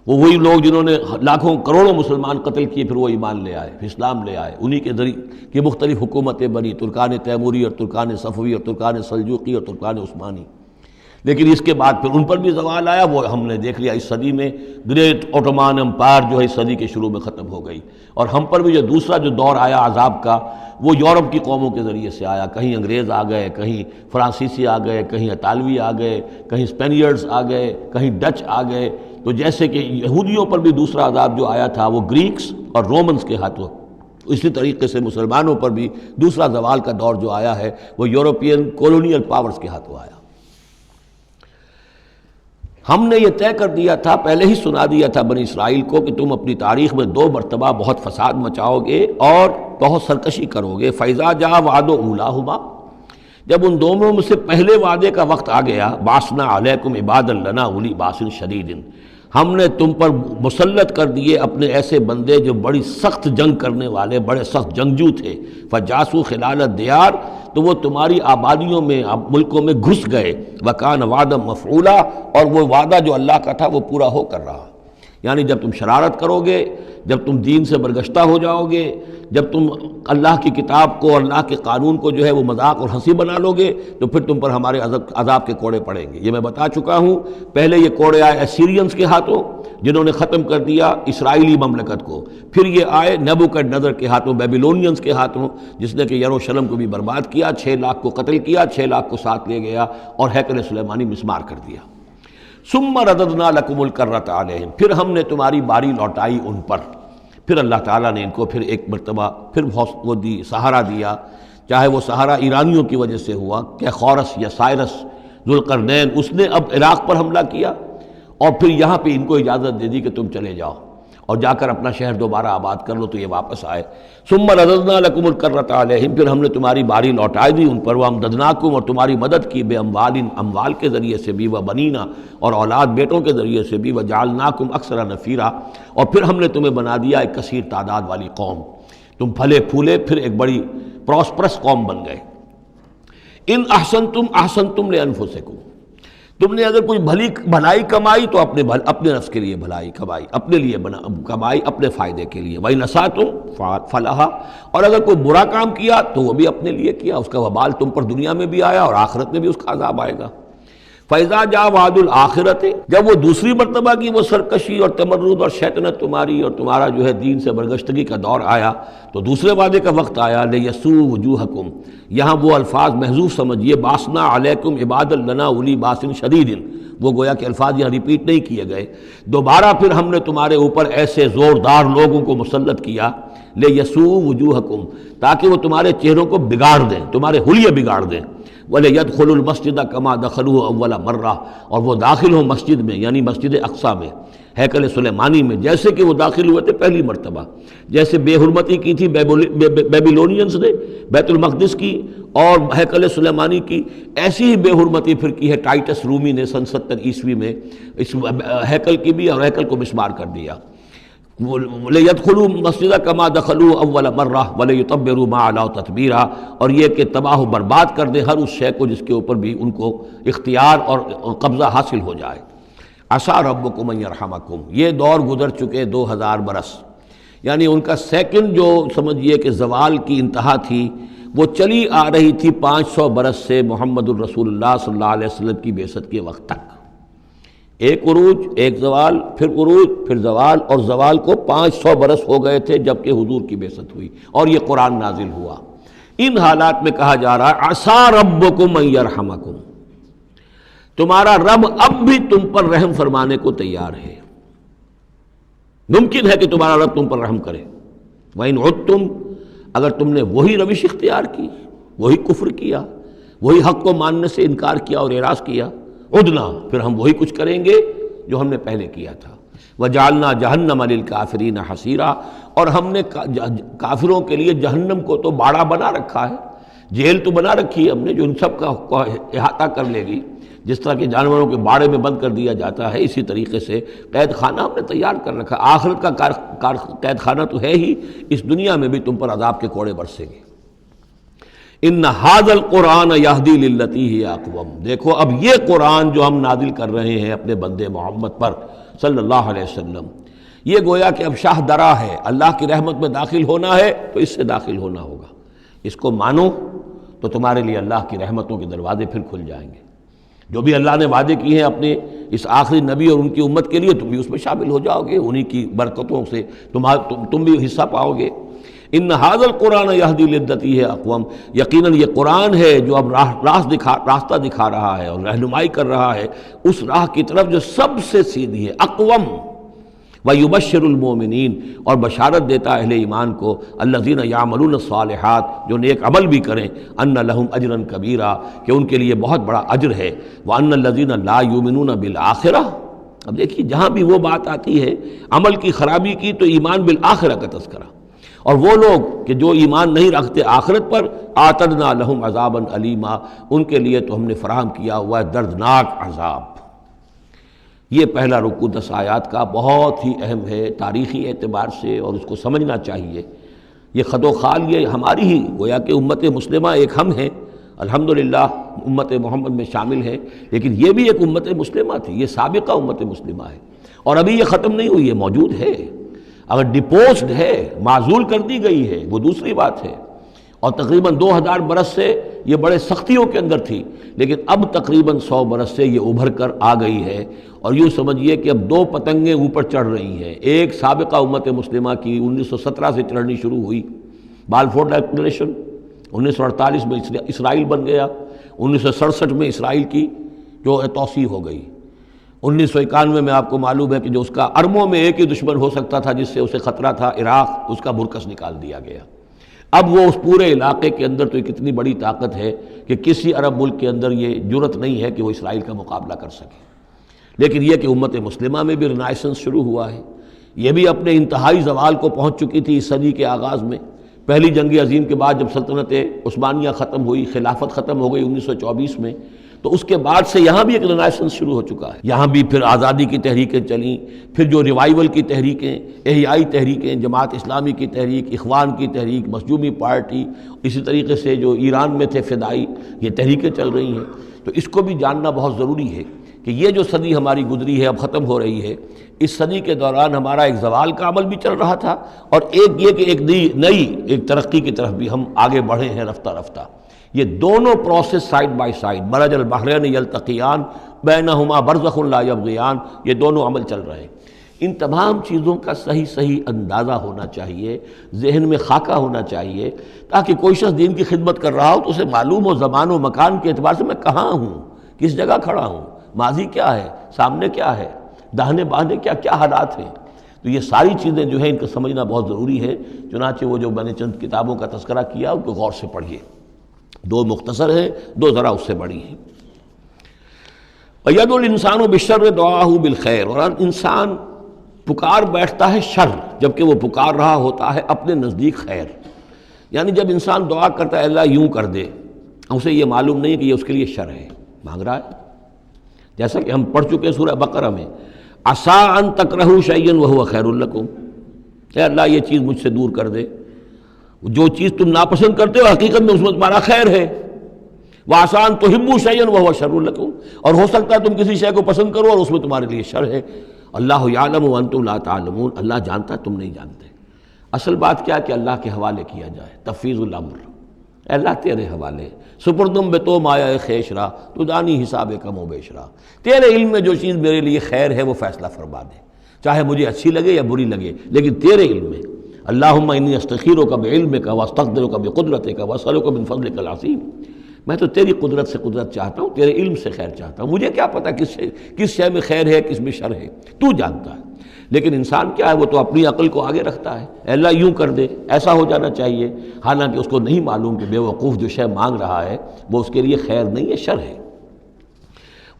وہ وہی لوگ جنہوں نے لاکھوں کروڑوں مسلمان قتل کیے پھر وہ ایمان لے آئے، اسلام لے آئے، انہی کے ذریعے کی مختلف حکومتیں بنی، ترکان تیموری اور ترکان صفوی اور ترکان سلجوقی اور ترکان عثمانی۔ لیکن اس کے بعد پھر ان پر بھی زوال آیا، وہ ہم نے دیکھ لیا اس صدی میں گریٹ اوٹومان امپائر جو ہے اس صدی کے شروع میں ختم ہو گئی، اور ہم پر بھی جو دوسرا جو دور آیا عذاب کا وہ یورپ کی قوموں کے ذریعے سے آیا۔ کہیں انگریز آ گئے، کہیں فرانسیسی آ گئے، کہیں اطالوی آ گئے، کہیں اسپینیئرز آ گئے، کہیں ڈچ آ گئے۔ تو جیسے کہ یہودیوں پر بھی دوسرا عذاب جو آیا تھا وہ گریکس اور رومنز کے ہاتھوں، اسی طریقے سے مسلمانوں پر بھی دوسرا زوال کا دور جو آیا ہے وہ یورپین کولونیل پاورز کے ہاتھوں آیا۔ ہم نے یہ طے کر دیا تھا، پہلے ہی سنا دیا تھا بنی اسرائیل کو کہ تم اپنی تاریخ میں 2 مرتبہ بہت فساد مچاؤ گے اور بہت سرکشی کرو گے۔ فَإِذَا جَاءَ وَعْدُ أُولَاهُمَا، جب ان دونوں میں سے پہلے وعدے کا وقت آ گیا، بَعَثْنَا عَلَيْكُمْ عِبَادًا لَنَا أُولِي بَأْسٍ شَدِيدٍ، ہم نے تم پر مسلط کر دیے اپنے ایسے بندے جو بڑی سخت جنگ کرنے والے، بڑے سخت جنگجو تھے۔ فَجَاسُوا خِلَالَ الدِّيَارِ، تو وہ تمہاری آبادیوں میں، ملکوں میں گھس گئے۔ وَكَانَ وَعْدًا مَفْعُولًا، اور وہ وعدہ جو اللہ کا تھا وہ پورا ہو کر رہا۔ یعنی جب تم شرارت کرو گے، جب تم دین سے برگشتہ ہو جاؤ گے، جب تم اللہ کی کتاب کو، اللہ کے قانون کو جو ہے وہ مذاق اور ہنسی بنا لو گے، تو پھر تم پر ہمارے عذاب کے کوڑے پڑیں گے۔ یہ میں بتا چکا ہوں، پہلے یہ کوڑے آئے اسیرینز کے ہاتھوں جنہوں نے ختم کر دیا اسرائیلی مملکت کو، پھر یہ آئے نیبوکڈنیزر کے ہاتھوں، بیبیلونینز کے ہاتھوں، جس نے کہ یروشلم کو بھی برباد کیا، 6 لاکھ کو قتل کیا، 6 لاکھ کو ساتھ لے گیا اور ہیکل سلیمانی مسمار کر دیا۔ ثم رددنا لکم الکرۃ علیہم، پھر ہم نے تمہاری باری لوٹائی ان پر۔ پھر اللہ تعالیٰ نے ان کو پھر ایک مرتبہ پھر وہ دی، سہارا دیا، چاہے وہ سہارا ایرانیوں کی وجہ سے ہوا کہ خورس یا سائرس ذوالقرنین، اس نے اب عراق پر حملہ کیا اور پھر یہاں پہ ان کو اجازت دے دی کہ تم چلے جاؤ اور جا کر اپنا شہر دوبارہ آباد کر لو، تو یہ واپس آئے۔ ثم رددنا لکم الکرۃ علیہم، پھر ہم نے تمہاری باری لوٹائی دی ان پر، وامددناکم، اور تمہاری مدد کی، بے اموال، اموال کے ذریعے سے بھی، وبنینا، اور اولاد بیٹوں کے ذریعے سے بھی، وجعلناکم اکثر نفیرا، اور پھر ہم نے تمہیں بنا دیا ایک کثیر تعداد والی قوم، تم پھلے پھولے پھر ایک بڑی پراسپرس قوم بن گئے۔ ان احسنتم احسنتم لانفسکم، تم نے اگر کوئی بھلائی کمائی تو اپنے نفس کے لیے بھلائی کمائی، اپنے لیے کمائی، اپنے فائدے کے لیے۔ وَإِنْ أَسَأْتُمْ فَلَهَا، اور اگر کوئی برا کام کیا تو وہ بھی اپنے لیے کیا، اس کا وبال تم پر دنیا میں بھی آیا اور آخرت میں بھی اس کا عذاب آئے گا۔ فَإِذَا جَاءَ وَعْدُ الْآخِرَةِ، جب وہ دوسری مرتبہ کی وہ سرکشی اور تمرد اور شیطنت تمہاری اور تمہارا جو ہے دین سے برگشتگی کا دور آیا، تو دوسرے وعدے کا وقت آیا، لِيَسُوءُ وُجُوهَكُمْ، یہاں وہ الفاظ محذوف سمجھیے، بَعَثْنَا عَلَيْكُمْ عِبَادًا لَنَا أُولِي بَأْسٍ شَدِيدٍ، وہ گویا کہ الفاظ یہاں ریپیٹ نہیں کیے گئے۔ دوبارہ پھر ہم نے تمہارے اوپر ایسے زوردار لوگوں کو مسلط کیا، لِيَسُوءُ وُجُوهَكُمْ، تاکہ وہ تمہارے چہروں کو بگاڑ دیں، تمہارے حلیے بگاڑ دیں۔ وَلِيَدْخُلُوا الْمَسْجِدَ كَمَا دَخَلُوهُ أَوَّلَ مَرَّةٍ، اور وہ داخل ہوں مسجد میں، یعنی مسجد اقصیٰ میں، ہیکل سلیمانی میں، جیسے کہ وہ داخل ہوئے تھے پہلی مرتبہ۔ جیسے بے حرمتی کی تھی بیبیلونینز نے بیت المقدس کی اور ہیکل سلیمانی کی، ایسی ہی بے حرمتی پھر کی ہے ٹائٹس رومی نے سن 70 عیسوی میں اس ہیکل کی بھی، اور ہیکل کو مسمار کر دیا۔ لِيَدْخُلُوا الْمَسْجِدَ كَمَا دَخَلُوهُ أَوَّلَ مَرَّةٍ وَلِيُتَبِّرُوا مَا عَلَوْا تَتْبِيرًا، اور یہ کہ تباہ و برباد کر دیں ہر اس شے کو جس کے اوپر بھی ان کو اختیار اور قبضہ حاصل ہو جائے۔ عَسَىٰ رَبُّكُمْ أَن يَرْحَمَكُمْ، یہ دور گزر چکے 2000 برس، یعنی ان کا سیکنڈ جو سمجھیے کہ زوال کی انتہا تھی وہ چلی آ رہی تھی 500 برس سے محمد الرسول اللہ صلی اللہ علیہ وسلم کی بعثت کے وقت تک۔ ایک عروج، ایک زوال، پھر عروج، پھر زوال، اور زوال کو 500 برس ہو گئے تھے جب کہ حضور کی بعثت ہوئی اور یہ قرآن نازل ہوا۔ ان حالات میں کہا جا رہا ہے عسیٰ ربکم ان یرحمکم، تمہارا رب اب بھی تم پر رحم فرمانے کو تیار ہے، ممکن ہے کہ تمہارا رب تم پر رحم کرے۔ وَإِنْ عُدْتُمْ، اگر تم نے وہی روش اختیار کی، وہی کفر کیا، وہی حق کو ماننے سے انکار کیا اور اعراض کیا، عدنا، پھر ہم وہی کچھ کریں گے جو ہم نے پہلے کیا تھا۔ وَجَعَلْنَا جَهَنَّمَ لِلْكَافِرِينَ حَصِيرًا، اور ہم نے کافروں کے لیے جہنم کو تو باڑا بنا رکھا ہے، جیل تو بنا رکھی ہے ہم نے جو ان سب کا احاطہ کر لے گی۔ جس طرح کہ جانوروں کے باڑے میں بند کر دیا جاتا ہے، اسی طریقے سے قید خانہ ہم نے تیار کر رکھا۔ آخرت کا قید خانہ تو ہے ہی، اس دنیا میں بھی تم پر عذاب کے کوڑے برسیں گے۔ ان ھذا القرآن یہدی للتی ہی اقوم، دیکھو اب یہ قرآن جو ہم نازل کر رہے ہیں اپنے بندے محمد پر صلی اللہ علیہ وسلم، یہ گویا کہ اب شاہ درا ہے، اللہ کی رحمت میں داخل ہونا ہے تو اس سے داخل ہونا ہوگا، اس کو مانو تو تمہارے لیے اللہ کی رحمتوں کے دروازے پھر کھل جائیں گے، جو بھی اللہ نے وعدے کیے ہیں اپنے اس آخری نبی اور ان کی امت کے لیے تم بھی اس میں شامل ہو جاؤ گے، انہی کی برکتوں سے تم بھی حصہ پاؤ گے۔ ان ھذا القرآن یہدی للتی ہے اقوم، یقیناً یہ قرآن ہے جو اب راستہ دکھا رہا ہے اور رہنمائی کر رہا ہے اس راہ کی طرف جو سب سے سیدھی ہے، اقوم۔ وَيُبَشِّرُ الْمُؤْمِنِينَ، اور بشارت دیتا اہل ایمان کو، الَّذِينَ يَعْمَلُونَ الصَّالِحَاتِ، جو نیک عمل بھی کریں، أَنَّ لَهُمْ أَجْرًا كَبِيرًا، کہ ان کے لیے بہت بڑا اجر ہے، وَأَنَّ الَّذِينَ لَا يُؤْمِنُونَ بِالْآخِرَةِ۔ اب دیکھیے جہاں بھی وہ بات آتی ہے عمل کی خرابی کی تو ایمان بالآخرہ کا تذکرہ، اور وہ لوگ کہ جو ایمان نہیں رکھتے آخرت پر، آتدنا لہم عذابا علیما، ان کے لیے تو ہم نے فراہم کیا ہوا ہے دردناک عذاب۔ یہ پہلا رکوع 10 آیات کا بہت ہی اہم ہے تاریخی اعتبار سے، اور اس کو سمجھنا چاہیے۔ یہ خد و خال یہ ہماری ہی گویا کہ امت مسلمہ ایک ہم ہیں، الحمدللہ امت محمد میں شامل ہے، لیکن یہ بھی ایک امت مسلمہ تھی، یہ سابقہ امت مسلمہ ہے، اور ابھی یہ ختم نہیں ہوئی، یہ موجود ہے۔ اگر ڈپوزڈ ہے، معزول کر دی گئی ہے، وہ دوسری بات ہے، اور تقریباً 2000 برس سے یہ بڑے سختیوں کے اندر تھی، لیکن اب تقریباً 100 برس سے یہ ابھر کر آ گئی ہے، اور یوں سمجھیے کہ اب 2 پتنگیں اوپر چڑھ رہی ہیں۔ ایک سابقہ امت مسلمہ کی 1917 سے چڑھنی شروع ہوئی، بالفور ڈکلریشن، 1948 میں اسرائیل بن گیا، 1967 میں اسرائیل کی جو توسیع ہو گئی، 1991 میں آپ کو معلوم ہے کہ جو اس کا اربوں میں ایک ہی دشمن ہو سکتا تھا جس سے اسے خطرہ تھا، عراق، اس کا برکس نکال دیا گیا۔ اب وہ اس پورے علاقے کے اندر تو کتنی بڑی طاقت ہے کہ کسی عرب ملک کے اندر یہ جرت نہیں ہے کہ وہ اسرائیل کا مقابلہ کر سکے، لیکن یہ کہ امت مسلمہ میں بھی رنائسنس شروع ہوا ہے، یہ بھی اپنے انتہائی زوال کو پہنچ چکی تھی اس صدی کے آغاز میں۔ پہلی جنگ عظیم کے بعد جب سلطنت عثمانیہ ختم ہوئی، خلافت ختم ہو گئی 1924 میں، تو اس کے بعد سے یہاں بھی ایک رنائسنس شروع ہو چکا ہے۔ یہاں بھی پھر آزادی کی تحریکیں چلیں، پھر جو ریوائیول کی تحریکیں، احیائی تحریکیں، جماعت اسلامی کی تحریک، اخوان کی تحریک، مخزومی پارٹی، اسی طریقے سے جو ایران میں تھے فدائی، یہ تحریکیں چل رہی ہیں۔ تو اس کو بھی جاننا بہت ضروری ہے کہ یہ جو صدی ہماری گزری ہے، اب ختم ہو رہی ہے، اس صدی کے دوران ہمارا ایک زوال کا عمل بھی چل رہا تھا، اور ایک یہ کہ ایک نئی ایک ترقی کی طرف بھی ہم آگے بڑھے ہیں رفتہ رفتہ۔ یہ دونوں پروسیس سائیڈ بائی سائیڈ، مرج البحرین یلتقیان بینہما برزخ لا یبغیان، یہ دونوں عمل چل رہے ہیں۔ ان تمام چیزوں کا صحیح اندازہ ہونا چاہیے، ذہن میں خاکہ ہونا چاہیے، تاکہ کوئی شخص دین کی خدمت کر رہا ہو تو اسے معلوم ہو زمان و مکان کے اعتبار سے میں کہاں ہوں، کس جگہ کھڑا ہوں، ماضی کیا ہے، سامنے کیا ہے، داہنے بائیں کیا حالات ہیں۔ تو یہ ساری چیزیں جو ہیں ان کو سمجھنا بہت ضروری ہے۔ چنانچہ وہ جو میں نے چند کتابوں کا تذکرہ کیا ان کو غور سے پڑھیے، 2 مختصر ہیں، 2 ذرا اس سے بڑی ہیں۔ وَيَدْعُو الْإِنسَانُ بِالشَّرِّ دُعَاءَهُ بِالْخَيْرِ، اور انسان پکار بیٹھتا ہے شر جبکہ وہ پکار رہا ہوتا ہے اپنے نزدیک خیر۔ یعنی جب انسان دعا کرتا ہے اللہ یوں کر دے، اسے یہ معلوم نہیں کہ یہ اس کے لیے شر ہے، مانگ رہا ہے، جیسا کہ ہم پڑھ چکے سورہ بقرہ میں، عسیٰ ان تکرہوا شیئا وہو خیر لکم، اے اللہ یہ چیز مجھ سے دور کر دے، جو چیز تم ناپسند کرتے ہو حقیقت میں اس میں تمہارا خیر ہے، وعسیٰ ان تحبوا شیئا وہو شر لکم، اور ہو سکتا ہے تم کسی شے کو پسند کرو اور اس میں تمہارے لیے شر ہے۔ اللہ یعلم وانتم لا تعلمون، اللہ جانتا ہے تم نہیں جانتے۔ اصل بات کیا کہ اللہ کے حوالے کیا جائے، تفویض الامر، اے اللہ تیرے حوالے، سپردم بے تو مایا خیشرا تو دانی حساب کم و بیشرا، تیرے علم میں جو چیز میرے لیے خیر ہے وہ فیصلہ فرما دے، چاہے مجھے اچھی لگے یا بری لگے، لیکن تیرے علم میں۔ اللہم انی استخیرک بعلمک واستقدرک بقدرتک واسألک من فضلک العظیم، میں تو تیری قدرت سے قدرت چاہتا ہوں، تیرے علم سے خیر چاہتا ہوں، مجھے کیا پتہ کس شے میں خیر ہے کس میں شر ہے، تو جانتا ہے۔ لیکن انسان کیا ہے، وہ تو اپنی عقل کو آگے رکھتا ہے، اے اللہ یوں کر دے، ایسا ہو جانا چاہیے، حالانکہ اس کو نہیں معلوم کہ بے وقوف جو شے مانگ رہا ہے وہ اس کے لیے خیر نہیں ہے، شر ہے۔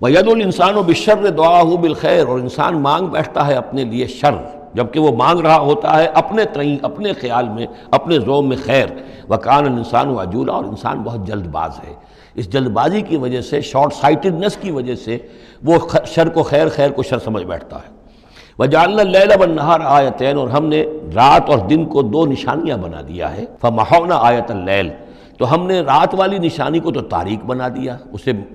وَيَدْعُو الْإِنسَانُ بِالشَّرِّ دُعَاءَهُ بِالْخَيْرِ، اور انسان مانگ بیٹھتا ہے اپنے لیے شر جبکہ وہ مانگ رہا ہوتا ہے اپنے تئیں، اپنے خیال میں، اپنے ذوق میں خیر۔ وَكَانَ الْإِنسَانُ عَجُولًا، اور انسان بہت جلد باز ہے، اس جلد بازی کی وجہ سے، شارٹ سائٹڈنس کی وجہ سے وہ شر کو خیر، خیر کو شر سمجھ بیٹھتا ہے۔ وَجَعَلْنَا اللَّيْلَ وَالنَّهَارَ آیَتَيْنِ، اور ہم نے رات اور دن کو 2 نشانیاں بنا دیا ہے۔ فَمَحَوْنَا آیَةَ اللَّيْلِ، تو ہم نے رات والی نشانی کو تو تاریک بنا دیا،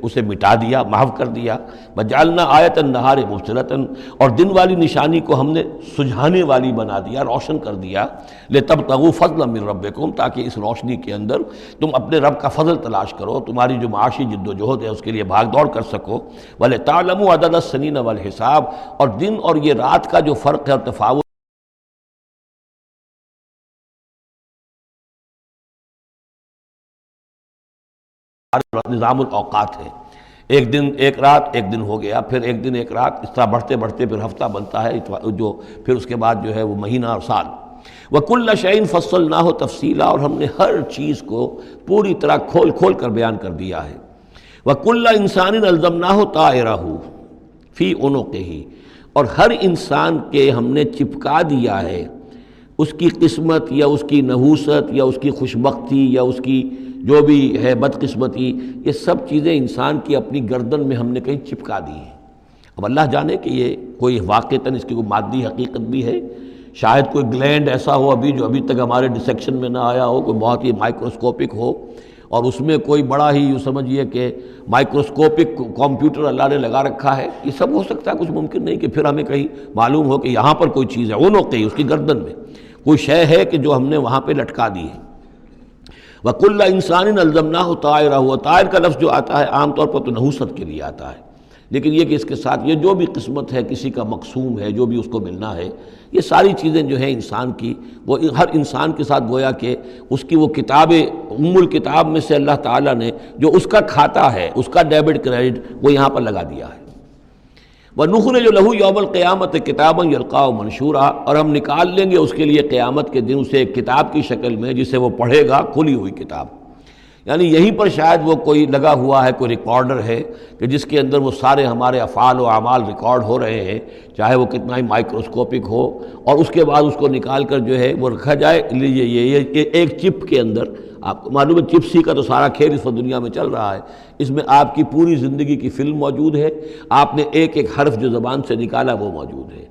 اسے مٹا دیا، محو کر دیا. وجعلنا آیۃ النہار مبصرۃ، اور دن والی نشانی کو ہم نے سجھانے والی بنا دیا، روشن کر دیا. لتبتغوا فضلا من ربکم، تاکہ اس روشنی کے اندر تم اپنے رب کا فضل تلاش کرو، تمہاری جو معاشی جد و جہد ہے اس کے لیے بھاگ دوڑ کر سکو. ولتعلموا عدد السنین والحساب، اور دن اور یہ رات کا جو فرق ہے اور تفاوت نظام الاوقات ہے. ایک دن ایک رات ایک دن ہو گیا، پھر ایک دن ایک رات، اس طرح بڑھتے بڑھتے پھر ہفتہ بنتا ہے، جو پھر اس کے بعد جو ہے وہ مہینہ اور سال. وَكُلَّ شَيْءٍ فَصَّلْنَاهُ تَفْصِيلًا، اور ہم نے ہر چیز کو پوری طرح کھول کھول کر بیان کر دیا ہے. وَكُلَّ إِنسَانٍ أَلْزَمْنَاهُ طَائِرَهُ فِي عُنُقِهِ، اور ہر انسان کے ہم نے چپکا دیا ہے اس کی قسمت یا اس کی نحوست یا اس کی خوشبختی یا اس کی جو بھی ہے بدقسمتی، یہ سب چیزیں انسان کی اپنی گردن میں ہم نے کہیں چپکا دی ہیں. اب اللہ جانے کہ یہ کوئی واقعتاً اس کی کوئی مادی حقیقت بھی ہے، شاید کوئی گلینڈ ایسا ہو ابھی جو ابھی تک ہمارے ڈسیکشن میں نہ آیا ہو، کوئی بہت ہی مائکروسکوپک ہو، اور اس میں کوئی بڑا ہی یوں سمجھیے کہ مائکروسکوپک کمپیوٹر اللہ نے لگا رکھا ہے. یہ سب ہو سکتا ہے، کچھ ممکن نہیں کہ پھر ہمیں کہیں معلوم ہو کہ یہاں پر کوئی چیز ہے، اونقی اس کی گردن میں کوئی شے ہے کہ جو ہم نے وہاں پہ لٹکا دی ہے. وَكُلَّ إِنسَانٍ أَلْزَمْنَاهُ طَائِرَهُ، طائر کا لفظ جو آتا ہے عام طور پر تو نحوست کے لیے آتا ہے، لیکن یہ کہ اس کے ساتھ یہ جو بھی قسمت ہے، کسی کا مقسوم ہے، جو بھی اس کو ملنا ہے، یہ ساری چیزیں جو ہیں انسان کی، وہ ہر انسان کے ساتھ گویا کہ اس کی وہ کتاب الکتاب میں سے اللہ تعالیٰ نے جو اس کا کھاتا ہے، اس کا ڈیبٹ کریڈٹ وہ یہاں پر لگا دیا ہے. وَنُخْرِجُ لَهُ يَوْمَ الْقِيَامَةِ كِتَابًا يَلْقَاهُ مَنشُورًا، اور ہم نکال لیں گے اس کے لیے قیامت کے دن اسے ایک کتاب کی شکل میں جسے وہ پڑھے گا، کھلی ہوئی کتاب. یعنی یہیں پر شاید وہ کوئی لگا ہوا ہے، کوئی ریکارڈر ہے کہ جس کے اندر وہ سارے ہمارے افعال و اعمال ریکارڈ ہو رہے ہیں، چاہے وہ کتنا ہی مائکروسکوپک ہو، اور اس کے بعد اس کو نکال کر جو ہے وہ رکھا جائے. یہ ایک چپ کے اندر، آپ کو معلوم ہے چپسی کا تو سارا کھیل اس دنیا میں چل رہا ہے، اس میں آپ کی پوری زندگی کی فلم موجود ہے، آپ نے ایک ایک حرف جو زبان سے نکالا وہ موجود ہے،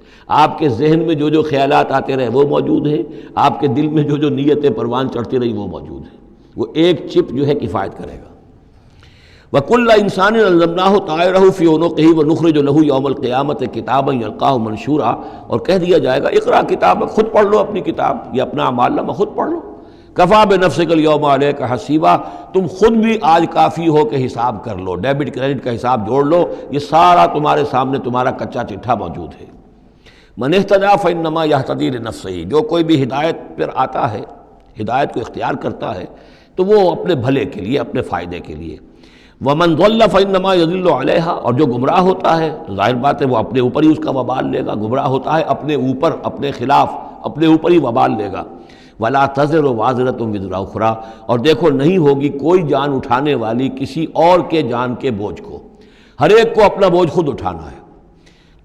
آپ کے ذہن میں جو جو خیالات آتے رہے وہ موجود ہیں، آپ کے دل میں جو جو نیتیں پروان چڑھتی رہی وہ موجود ہیں. وہ ایک چپ جو ہے کفایت کرے گا. وَكُلَّ إِنسَانٍ أَلْزَمْنَاهُ طَائِرَهُ فِي عُنُقِهِ وَنُخْرِجُ لَهُ يَوْمَ الْقِيَامَةِ كِتَابًا يَلْقَاهُ مَنشُورًا، اور کہہ دیا جائے گا اقرا کتابک، خود پڑھ لو اپنی کتاب، یہ اپنا اعمال نامہ خود پڑھ لو. کفا بنفسک اليوم علیک حسیبا، تم خود بھی آج کافی ہو کہ حساب کر لو، ڈیبٹ کریڈٹ کا حساب جوڑ لو، یہ سارا تمہارے سامنے تمہارا کچا چٹھا موجود ہے. من اہتدی فانما یہتدی لنفسہ، جو کوئی بھی ہدایت پر آتا ہے، ہدایت کو اختیار کرتا ہے تو وہ اپنے بھلے کے لیے، اپنے فائدے کے لیے. ومن ضل فانما یضل علیہا، اور جو گمراہ ہوتا ہے تو ظاہر بات ہے وہ اپنے اوپر ہی اس کا وبال لے گا. گمراہ ہوتا ہے اپنے اوپر، اپنے خلاف، اپنے اوپر ہی وبال لے گا. ولا تزر وازرۃ وزر اخری، اور دیکھو نہیں ہوگی کوئی جان اٹھانے والی کسی اور کے جان کے بوجھ کو، ہر ایک کو اپنا بوجھ خود اٹھانا ہے.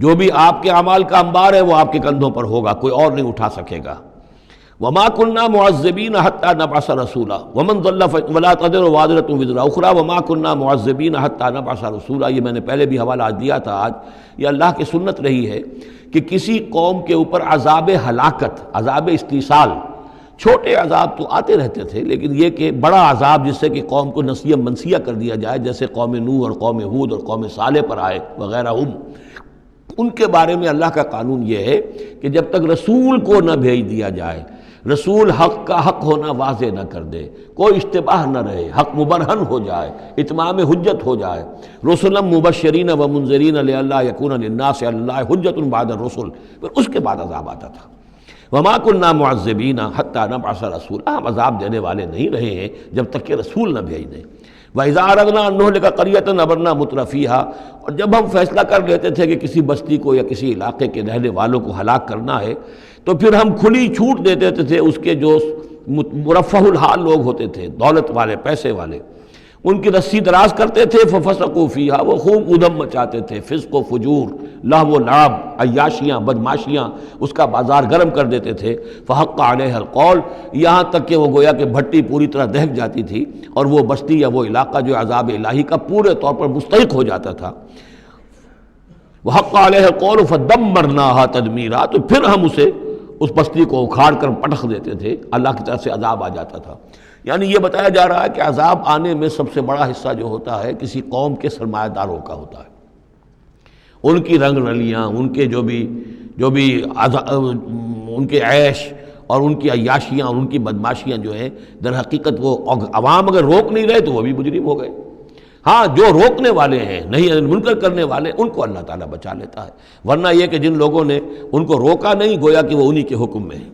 جو بھی آپ کے اعمال کا انبار ہے وہ آپ کے کندھوں پر ہوگا، کوئی اور نہیں اٹھا سکے گا. وما كنا معذبين حتى نبعث رسولا ومن ضل ولا تزر وازرة وزر اخرى وما كنا معذبين حتى نبعث رسولا. یہ میں نے پہلے بھی حوالہ دیا تھا. آج یہ اللہ کی سنت رہی ہے کہ کسی قوم کے اوپر عذاب ہلاکت، عذاب استیصال، چھوٹے عذاب تو آتے رہتے تھے، لیکن یہ کہ بڑا عذاب جس سے کہ قوم کو نسیہ منسیہ کر دیا جائے، جیسے قوم نوح اور قوم ہود اور قوم صالح پر آئے وغیرہ، ان کے بارے میں اللہ کا قانون یہ ہے کہ جب تک رسول کو نہ بھیج دیا جائے، رسول حق کا حق ہونا واضح نہ کر دے، کوئی اشتباہ نہ رہے، حق مبرہن ہو جائے، اتمام حجت ہو جائے. رسلا مبشرین و منذرین لئلا یکون للناس علی اللہ حجت بعد الرسل، پھر اس کے بعد عذاب آتا تھا. وما كنا معذبین حتی نبعث رسولا، ہم عذاب دینے والے نہیں رہے ہیں جب تک کہ رسول نہ بھیج دیں. وَإِذَا أَرَدْنَا أَن نُهْلِكَ قَرْيَةً أَمَرْنَا مُتْرَفِيهَا، اور جب ہم فیصلہ کر لیتے تھے کہ کسی بستی کو یا کسی علاقے کے رہنے والوں کو ہلاک کرنا ہے تو پھر ہم کھلی چھوٹ دے دیتے تھے اس کے جو مرفہ الحال لوگ ہوتے تھے، دولت والے، پیسے والے، ان کی رسی دراز کرتے تھے. فَفَسَقُوا فِيهَا، وہ خوب ادھم مچاتے تھے، فسق و فجور، لہو و لعب، عیاشیاں، بدماشیاں، اس کا بازار گرم کر دیتے تھے. فحق علیہ القول، یہاں تک کہ وہ گویا کہ بھٹی پوری طرح دہک جاتی تھی اور وہ بستی یا وہ علاقہ جو عذاب الہی کا پورے طور پر مستحق ہو جاتا تھا. وحق علیہ القول فدمرناها تدمیرا، تو پھر ہم اسے، اس بستی کو اکھاڑ کر پٹخ دیتے تھے، اللہ کی طرف سے عذاب آ جاتا تھا. یعنی یہ بتایا جا رہا ہے کہ عذاب آنے میں سب سے بڑا حصہ جو ہوتا ہے کسی قوم کے سرمایہ داروں کا ہوتا ہے، ان کی رنگ رلیاں، ان کے جو بھی ان کے عیش اور ان کی عیاشیاں اور ان کی بدماشیاں جو ہیں، در حقیقت وہ عوام اگر روک نہیں رہے تو وہ بھی مجرم ہو گئے۔ ہاں جو روکنے والے ہیں، نہیں منکر کرنے والے، ان کو اللہ تعالیٰ بچا لیتا ہے، ورنہ یہ کہ جن لوگوں نے ان کو روکا نہیں، گویا کہ وہ انہی کے حکم میں ہیں۔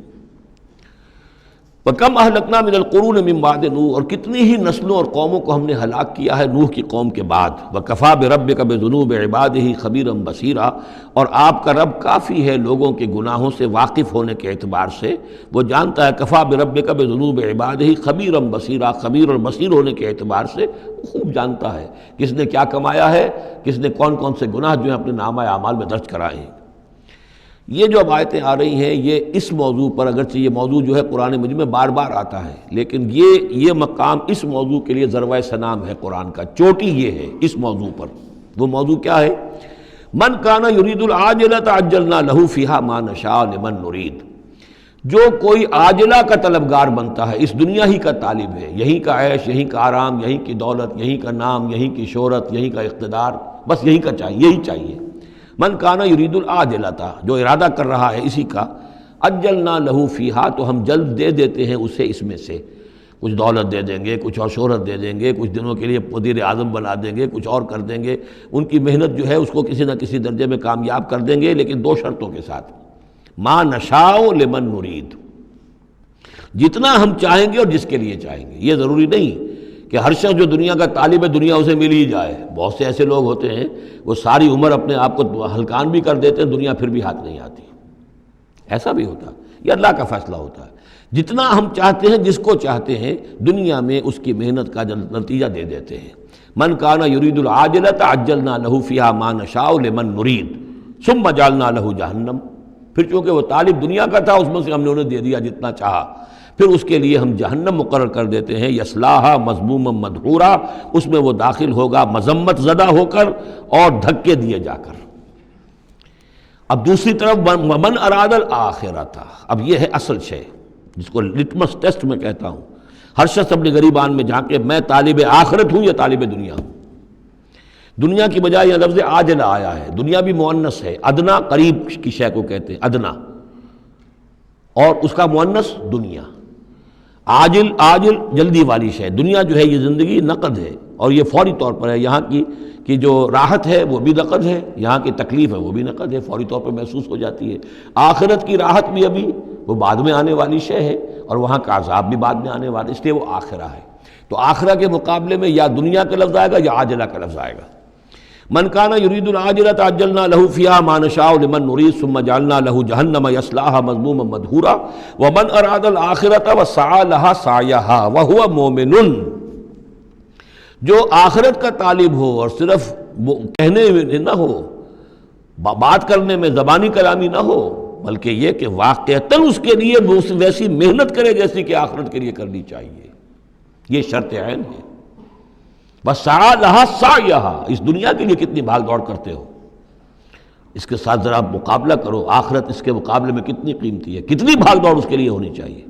وَكَمْ أَهْلَكْنَا مِنَ الْقُرُونِ مِن بَعْدِ نوح، اور کتنی ہی نسلوں اور قوموں کو ہم نے ہلاک کیا ہے نوح کی قوم کے بعد۔ وَكَفَىٰ بِرَبِّكَ بِذُنُوبِ عِبَادِهِ خَبِيرًا بَصِيرًا، اور آپ کا رب کافی ہے لوگوں کے گناہوں سے واقف ہونے کے اعتبار سے، وہ جانتا ہے۔ کفا بربک بذنوب عبادہ خبیرا بصیرا، خبیر اور بصیر ہونے کے اعتبار سے خوب جانتا ہے کس نے کیا کمایا ہے، کس نے کون کون سے گناہ جو ہیں اپنے نامہ اعمال میں درج کرائے ہیں۔ یہ جو اب آیتیں آ رہی ہیں یہ اس موضوع پر، اگرچہ یہ موضوع جو ہے قرآن مجید میں بار بار آتا ہے، لیکن یہ مقام اس موضوع کے لیے ذروۂ سنام ہے قرآن کا، چوٹی یہ ہے اس موضوع پر۔ وہ موضوع کیا ہے؟ من کان یرید العاجلۃ عجلنا لہ فیہا ما نشاء لمن نرید، جو کوئی عاجلہ کا طلبگار بنتا ہے، اس دنیا ہی کا طالب ہے، یہیں کا عیش، یہیں کا آرام، یہیں کی دولت، یہیں کا نام، یہیں کی شہرت، یہیں کا اقتدار، بس یہیں کا چاہیے، یہی چاہیے۔ من کانا یرید العاجلۃ، جو ارادہ کر رہا ہے اسی کا، عجلنا لہ فیہا، تو ہم جلد دے دیتے ہیں اسے اس میں سے، کچھ دولت دے دیں گے، کچھ اور شہرت دے دیں گے، کچھ دنوں کے لیے وزیر اعظم بنا دیں گے، کچھ اور کر دیں گے، ان کی محنت جو ہے اس کو کسی نہ کسی درجے میں کامیاب کر دیں گے، لیکن دو شرطوں کے ساتھ۔ ما نشاء لمن نرید، جتنا ہم چاہیں گے اور جس کے لیے چاہیں گے۔ یہ ضروری نہیں کہ ہر شخص جو دنیا کا طالب ہے دنیا اسے مل ہی جائے۔ بہت سے ایسے لوگ ہوتے ہیں وہ ساری عمر اپنے آپ کو ہلکان بھی کر دیتے ہیں، دنیا پھر بھی ہاتھ نہیں آتی، ایسا بھی ہوتا ہے۔ یہ اللہ کا فیصلہ ہوتا ہے، جتنا ہم چاہتے ہیں، جس کو چاہتے ہیں، دنیا میں اس کی محنت کا نتیجہ دے دیتے ہیں۔ من کان یرید العاجلۃ عجلنا لہ فیہا ما نشاء لمن نرید ثم جعلنا لہ جہنم، پھر چونکہ وہ طالب دنیا کا تھا، اس میں سے ہم نے انہیں دے دیا جتنا چاہا، پھر اس کے لیے ہم جہنم مقرر کر دیتے ہیں، یصلاھا مذموما مدحورا، اس میں وہ داخل ہوگا مذمت زدہ ہو کر اور دھکے دیے جا کر۔ اب دوسری طرف من اراد الآخرۃ، اب یہ ہے اصل شے جس کو لٹمس ٹیسٹ میں کہتا ہوں۔ ہر شخص اپنے گریبان میں جھانکے، میں طالب آخرت ہوں یا طالب دنیا ہوں؟ دنیا کی بجائے یہ لفظ عاجلہ آیا ہے، دنیا بھی مؤنث ہے، ادنا قریب کی شے کو کہتے ہیں ادنا، اور اس کا مؤنث دنیا۔ عاجل جلدی والی شے، دنیا جو ہے یہ زندگی نقد ہے اور یہ فوری طور پر ہے، یہاں کی جو راحت ہے وہ بھی نقد ہے، یہاں کی تکلیف ہے وہ بھی نقد ہے، فوری طور پر محسوس ہو جاتی ہے۔ آخرت کی راحت بھی ابھی وہ بعد میں آنے والی شے ہے، اور وہاں کا عذاب بھی بعد میں آنے والا، اس لیے وہ آخرہ ہے۔ تو آخرہ کے مقابلے میں یا دنیا کا لفظ آئے گا یا عاجلہ کا لفظ آئے گا۔ من کان یرید العاجلۃ عجلنا لہ فیہا ما نشاء لمن نرید ثم جعلنا لہ جہنم یصلاھا مذموما مدحورا ومن اراد الآخرۃ وسعی لہا سعیہا وہو مومن، جو آخرت کا طالب ہو اور صرف کہنے میں نہ ہو، بات کرنے میں زبانی کلامی نہ ہو، بلکہ یہ کہ واقعتاً اس کے لیے ویسی محنت کرے جیسی کہ آخرت کے لیے کرنی چاہیے، یہ شرط عین ہے۔ بس سعی لہا سعیہا، اس دنیا کے لیے کتنی بھاگ دوڑ کرتے ہو، اس کے ساتھ ذرا مقابلہ کرو، آخرت اس کے مقابلے میں کتنی قیمتی ہے، کتنی بھاگ دوڑ اس کے لیے ہونی چاہیے۔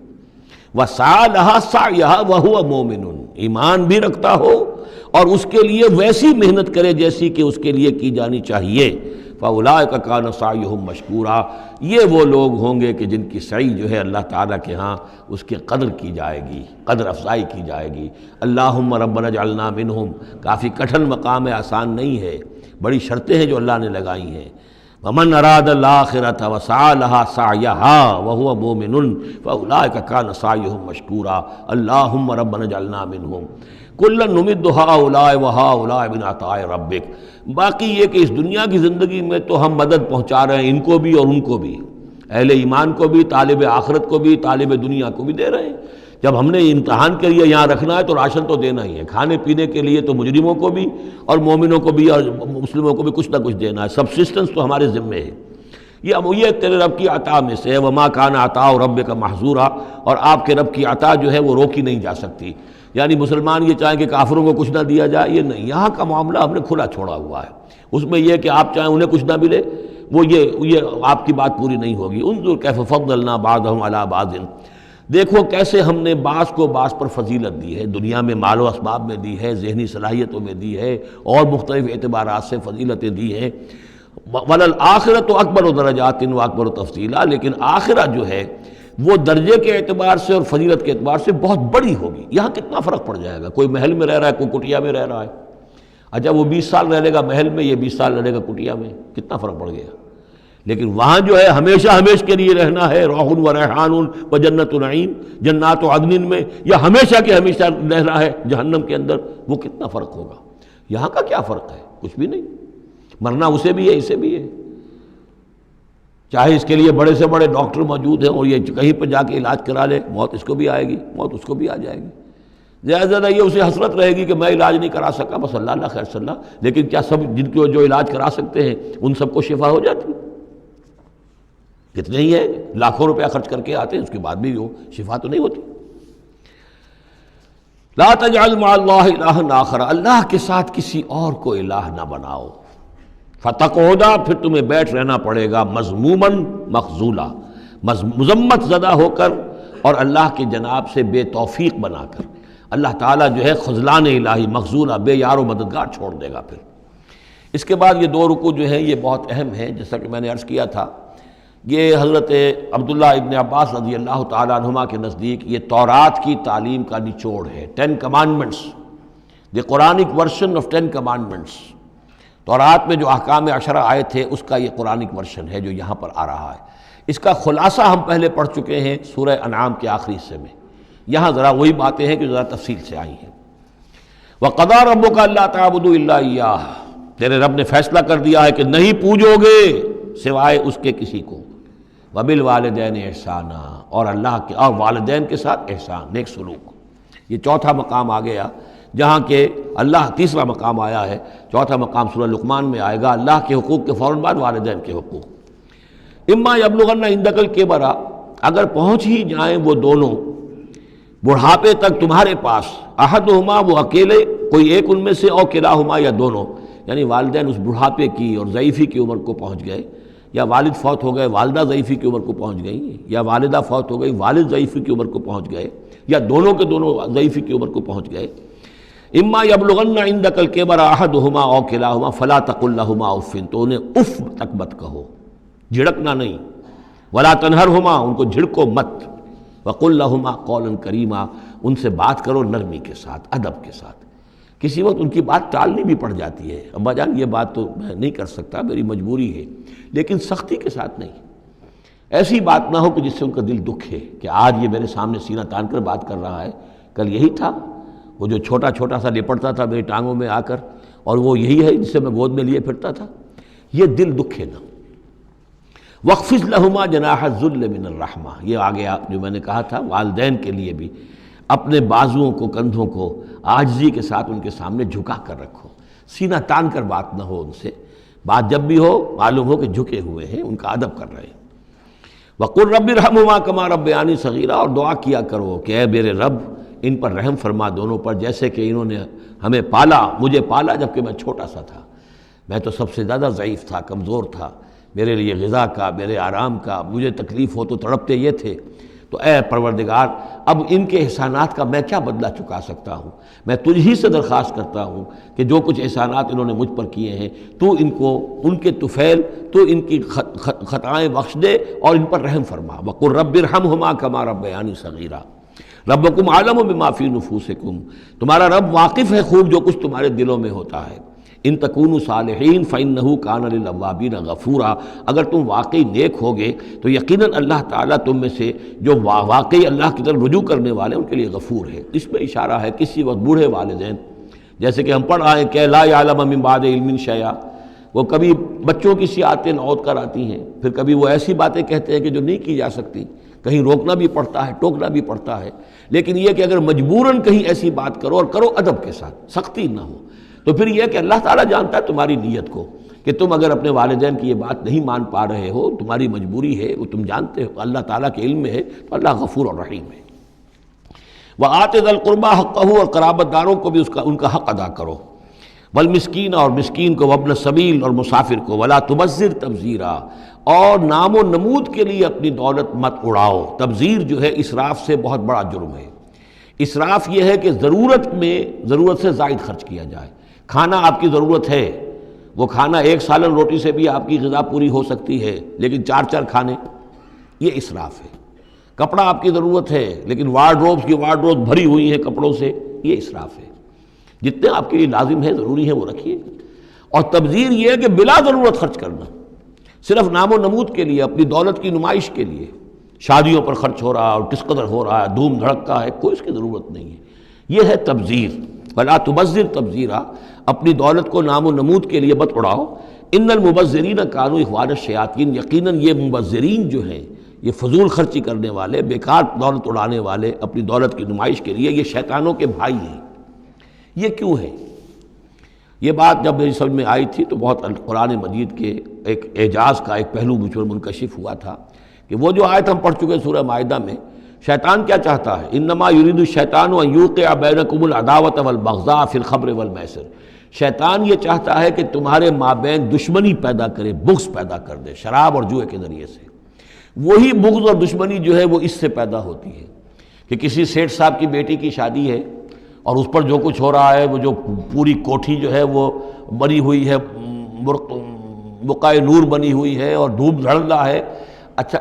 وسعی لہا سعیہا وہو مومن، ایمان بھی رکھتا ہو اور اس کے لیے ویسی محنت کرے جیسی کہ اس کے لیے کی جانی چاہیے۔ فَأُولَٰئِکَ کَانَ سَعْیُہُم مَشْکُورًا، یہ وہ لوگ ہوں گے کہ جن کی سعی جو ہے اللہ تعالیٰ کے ہاں اس کی قدر کی جائے گی، قدر افزائی کی جائے گی۔ اللہم ربنا اجعلنا منہم، کافی کٹھن مقام ہے، آسان نہیں ہے، بڑی شرطیں ہیں جو اللہ نے لگائی ہیں۔ وَمَنْ أَرَادَ الْآخِرَةَ وَسَعَىٰ لَهَا سَعْيَهَا وَهُوَ مُؤْمِنٌ فَأُولَٰئِکَ کَانَ سَعْیُہُم مَشْکُورًا اللہم ربنا اجعلنا منہم کُلًّا نُمِدُّ هَٰؤُلَاءِ وَهَٰؤُلَاءِ مِنْ عَطَاءِ رَبِّکَ۔ باقی یہ کہ اس دنیا کی زندگی میں تو ہم مدد پہنچا رہے ہیں ان کو بھی اور ان کو بھی، اہل ایمان کو بھی، طالب آخرت کو بھی، طالب دنیا کو بھی دے رہے ہیں۔ جب ہم نے امتحان کے لیے یہاں رکھنا ہے تو راشن تو دینا ہی ہے، کھانے پینے کے لیے تو مجرموں کو بھی اور مومنوں کو بھی اور مسلموں کو بھی کچھ نہ کچھ دینا ہے، سبسسٹنس تو ہمارے ذمے ہے۔ یہ تیرے رب کی عطا میں سے ہے، وما کان عطاء ربک محظورا، اور آپ کے رب کی عطا جو ہے وہ روکی نہیں جا سکتی۔ یعنی مسلمان یہ چاہیں کہ کافروں کو کچھ نہ دیا جائے، یہ نہیں، یہاں کا معاملہ ہم نے کھلا چھوڑا ہوا ہے۔ اس میں یہ کہ آپ چاہیں انہیں کچھ نہ ملے، وہ یہ آپ کی بات پوری نہیں ہوگی۔ انظر کیف فضلنا بعضهم علی بعض، دیکھو کیسے ہم نے بعض کو بعض پر فضیلت دی ہے، دنیا میں مال و اسباب میں دی ہے، ذہنی صلاحیتوں میں دی ہے، اور مختلف اعتبارات سے فضیلتیں دی ہیں۔ وَلَلْآخِرَةُ أَكْبَرُ دَرَجَاتٍ وَأَكْبَرُ تَفْضِيلًا، لیکن آخرت جو ہے وہ درجے کے اعتبار سے اور فضیلت کے اعتبار سے بہت بڑی ہوگی۔ یہاں کتنا فرق پڑ جائے گا، کوئی محل میں رہ رہا ہے، کوئی کٹیا میں رہ رہا ہے۔ اچھا وہ 20 سال رہ لے گا محل میں، یہ 20 سال رہ لے گا کٹیا میں، کتنا فرق پڑ گیا۔ لیکن وہاں جو ہے ہمیشہ ہمیشہ کے لیے رہنا ہے، روح و ریحان و جنت نعیم، جنات و عدن میں، یا ہمیشہ کے ہمیشہ رہنا ہے جہنم کے اندر، وہ کتنا فرق ہوگا۔ یہاں کا کیا فرق ہے؟ کچھ بھی نہیں، مرنا اسے بھی ہے اسے بھی ہے، چاہے اس کے لیے بڑے سے بڑے ڈاکٹر موجود ہیں اور یہ کہیں پہ جا کے علاج کرا لے، موت اس کو بھی آئے گی، موت اس کو بھی آ جائے گی۔ زیادہ زیادہ یہ اسے حسرت رہے گی کہ میں علاج نہیں کرا سکا، بس اللہ خیر صلی اللہ، لیکن کیا سب جن کو جو علاج کرا سکتے ہیں ان سب کو شفا ہو جاتی؟ کتنے ہی ہیں لاکھوں روپیہ خرچ کر کے آتے ہیں، اس کے بعد بھی وہ شفا تو نہیں ہوتی۔ لا تجعل مع اللہ الہا آخر، اللہ کے ساتھ کسی اور کو الہ نہ بناؤ۔ فتقعدا، پھر تمہیں بیٹھ رہنا پڑے گا مذموماً مخذولا، مذمت زدہ ہو کر اور اللہ کی جناب سے بے توفیق بنا کر۔ اللہ تعالیٰ جو ہے خذلان الہی، مخذولا، بے یار و مددگار چھوڑ دے گا۔ پھر اس کے بعد یہ دو رکوع جو ہیں یہ بہت اہم ہیں، جیسا کہ میں نے عرض کیا تھا، یہ حضرت عبداللہ ابن عباس رضی اللہ تعالیٰ عنہما کے نزدیک یہ تورات کی تعلیم کا نچوڑ ہے، 10 commandments، the Quranic version of 10 commandments۔ تورات میں جو احکام عشرہ آئے تھے اس کا یہ قرآنک ورژن ہے جو یہاں پر آ رہا ہے۔ اس کا خلاصہ ہم پہلے پڑھ چکے ہیں سورہ انعام کے آخری حصے میں، یہاں ذرا وہی باتیں ہیں کہ ذرا تفصیل سے آئی ہیں۔ وَقَضَىٰ رَبُّكَ أَلَّا تَعْبُدُوا إِلَّا إِيَّاهُ، تیرے رب نے فیصلہ کر دیا ہے کہ نہیں پوجو گے سوائے اس کے کسی کو۔ وَبِالْوَالِدَيْنِ إِحْسَانًا، اور اللہ کے اور والدین کے ساتھ احسان، نیک سلوک۔ یہ چوتھا مقام آ گیا جہاں کہ اللہ، تیسرا مقام آیا ہے، چوتھا مقام سورہ لقمان میں آئے گا، اللہ کے حقوق کے فوراً بعد والدین کے حقوق۔ اما یبلغن عندک الکبر، اگر پہنچ ہی جائیں وہ دونوں بڑھاپے تک تمہارے پاس، احدہما، وہ اکیلے کوئی ایک ان میں سے، او کلاہما، یا دونوں، یعنی والدین اس بڑھاپے کی اور ضعیفی کی عمر کو پہنچ گئے، یا والد فوت ہو گئے والدہ ضعیفی کی عمر کو پہنچ گئی، یا والدہ فوت ہو گئی والد ضعیفی کی عمر کو پہنچ گئے، یا دونوں کے دونوں ضعیفی کی عمر کو پہنچ گئے۔ اما یبلغن عندک الکبر احدہما او کلاہما فلا تقل لہما اف، تو انہیں اف تک مت کہو، جھڑکنا نہیں، ولا تنہرہما، ان کو جھڑکو مت، وقل لہما قولا کریما، ان سے بات کرو نرمی کے ساتھ، ادب کے ساتھ۔ کسی وقت ان کی بات ٹالنی بھی پڑ جاتی ہے، ابا جان یہ بات تو میں نہیں کر سکتا، میری مجبوری ہے، لیکن سختی کے ساتھ نہیں، ایسی بات نہ ہو کہ جس سے ان کا دل دکھے کہ آج یہ میرے سامنے سینہ تان کر بات کر رہا ہے، کل یہی تھا وہ جو چھوٹا چھوٹا سا لپٹتا تھا میری ٹانگوں میں آ کر، اور وہ یہی ہے جسے میں گود میں لیے پھرتا تھا، یہ دل دکھے نہ۔ وَاخْفِضْ لَهُمَا جَنَاحَ الذُّلِّ مِنَ الرَّحْمَةِ، یہ آ گیا جو میں نے کہا تھا، والدین کے لیے بھی اپنے بازوؤں کو، کندھوں کو عاجزی کے ساتھ ان کے سامنے جھکا کر رکھو، سینہ تان کر بات نہ ہو ان سے، بات جب بھی ہو معلوم ہو کہ جھکے ہوئے ہیں، ان کا ادب کر رہے ہیں۔ وَقُلْ رَبِّ ارْحَمْهُمَا كَمَا رَبَّيَانِي صَغِيرًا، اور دعا کیا کرو کہ اے میرے رب ان پر رحم فرما دونوں پر، جیسے کہ انہوں نے ہمیں پالا، مجھے پالا جب کہ میں چھوٹا سا تھا، میں تو سب سے زیادہ ضعیف تھا، کمزور تھا، میرے لیے غذا کا، میرے آرام کا، مجھے تکلیف ہو تو تڑپتے یہ تھے، تو اے پروردگار اب ان کے احسانات کا میں کیا بدلہ چکا سکتا ہوں، میں تجھ ہی سے درخواست کرتا ہوں کہ جو کچھ احسانات انہوں نے مجھ پر کیے ہیں تو ان کو، ان کے طفیل، تو ان کی خطائیں بخش دے اور ان پر رحم فرما۔ وَقُلْ رَبِّ ارْحَمْهُمَا كَمَا رَبَّيَانِي صَغِيرًا ربکم عالم بما فی نفوسکم، تمہارا رب واقف ہے خوب جو کچھ تمہارے دلوں میں ہوتا ہے۔ ان تکونوا صالحین فإنہ کان للأوابین غفورا، اگر تم واقعی نیک ہوگے تو یقیناً اللہ تعالیٰ تم میں سے جو واقعی اللہ کی طرف رجوع کرنے والے ان کے لیے غفور ہے۔ اس میں اشارہ ہے کسی وقت بوڑھے والدین، جیسے کہ ہم پڑھ آئے کہ لا یعلم من بعد علم شیئا، وہ کبھی بچوں کی سی عادتیں نوت کر آتی ہیں، پھر کبھی وہ ایسی باتیں کہتے ہیں کہ جو نہیں کی جا سکتی، کہیں روکنا بھی پڑتا ہے، ٹوکنا بھی پڑتا ہے، لیکن یہ کہ اگر مجبوراً کہیں ایسی بات کرو اور کرو ادب کے ساتھ، سختی نہ ہو، تو پھر یہ کہ اللہ تعالیٰ جانتا ہے تمہاری نیت کو، کہ تم اگر اپنے والدین کی یہ بات نہیں مان پا رہے ہو، تمہاری مجبوری ہے، وہ تم جانتے ہو، اللہ تعالیٰ کے علم میں ہے، تو اللہ غفور اور رحیم ہے۔ وَآتِ ذَا الْقُرْبَىٰ حَقَّهُ، اور قرابت داروں کو بھی ان کا حق ادا کرو۔ والمسکین اور مسکین کو، وابن السبیل اور مسافر کو، ولا تبذر تبذیرا اور نام و نمود کے لیے اپنی دولت مت اڑاؤ۔ تبذیر جو ہے اسراف سے بہت بڑا جرم ہے۔ اسراف یہ ہے کہ ضرورت سے زائد خرچ کیا جائے۔ کھانا آپ کی ضرورت ہے، وہ کھانا ایک سالن روٹی سے بھی آپ کی غذا پوری ہو سکتی ہے، لیکن 4 کھانے، یہ اسراف ہے۔ کپڑا آپ کی ضرورت ہے لیکن وارڈروب بھری ہوئی ہیں کپڑوں سے، یہ اسراف ہے۔ جتنے آپ کے لیے لازم ہے، ضروری ہے، وہ رکھیے۔ اور تبذیر یہ ہے کہ بلا ضرورت خرچ کرنا، صرف نام و نمود کے لیے، اپنی دولت کی نمائش کے لیے، شادیوں پر خرچ ہو رہا ہے اور کس قدر ہو رہا ہے، دھوم دھڑکا ہے، کوئی اس کی ضرورت نہیں ہے، یہ ہے تبذیر۔ ولا تبذر تبذیرا، اپنی دولت کو نام و نمود کے لیے مت اڑاؤ۔ ان المبذرین کانوا اخوان الشیاطین، یقیناً یہ مبذرین جو ہیں، یہ فضول خرچی کرنے والے، بیکار دولت اڑانے والے، اپنی دولت کی نمائش کے لیے، یہ شیطانوں کے بھائی ہیں۔ یہ کیوں ہے؟ یہ بات جب میری سمجھ میں آئی تھی تو بہت قرآن مجید کے ایک اعجاز کا ایک پہلو مجھ پر منکشف ہوا تھا کہ وہ جو آیت ہم پڑھ چکے سورہ مائدہ میں، شیطان کیا چاہتا ہے؟ انما یرید الشیطان ان یوقع بینکم العداوۃ والبغضاء فی الخمر والمیسر، شیطان یہ چاہتا ہے کہ تمہارے مابین دشمنی پیدا کرے، بغض پیدا کر دے شراب اور جوئے کے ذریعے سے۔ وہی بغض اور دشمنی جو ہے وہ اس سے پیدا ہوتی ہے کہ کسی سیٹھ صاحب کی بیٹی کی شادی ہے اور اس پر جو کچھ ہو رہا ہے، وہ جو پوری کوٹھی جو ہے وہ بنی ہوئی ہے، بقائے نور بنی ہوئی ہے اور دھوپ دھڑ رہا ہے۔ اچھا،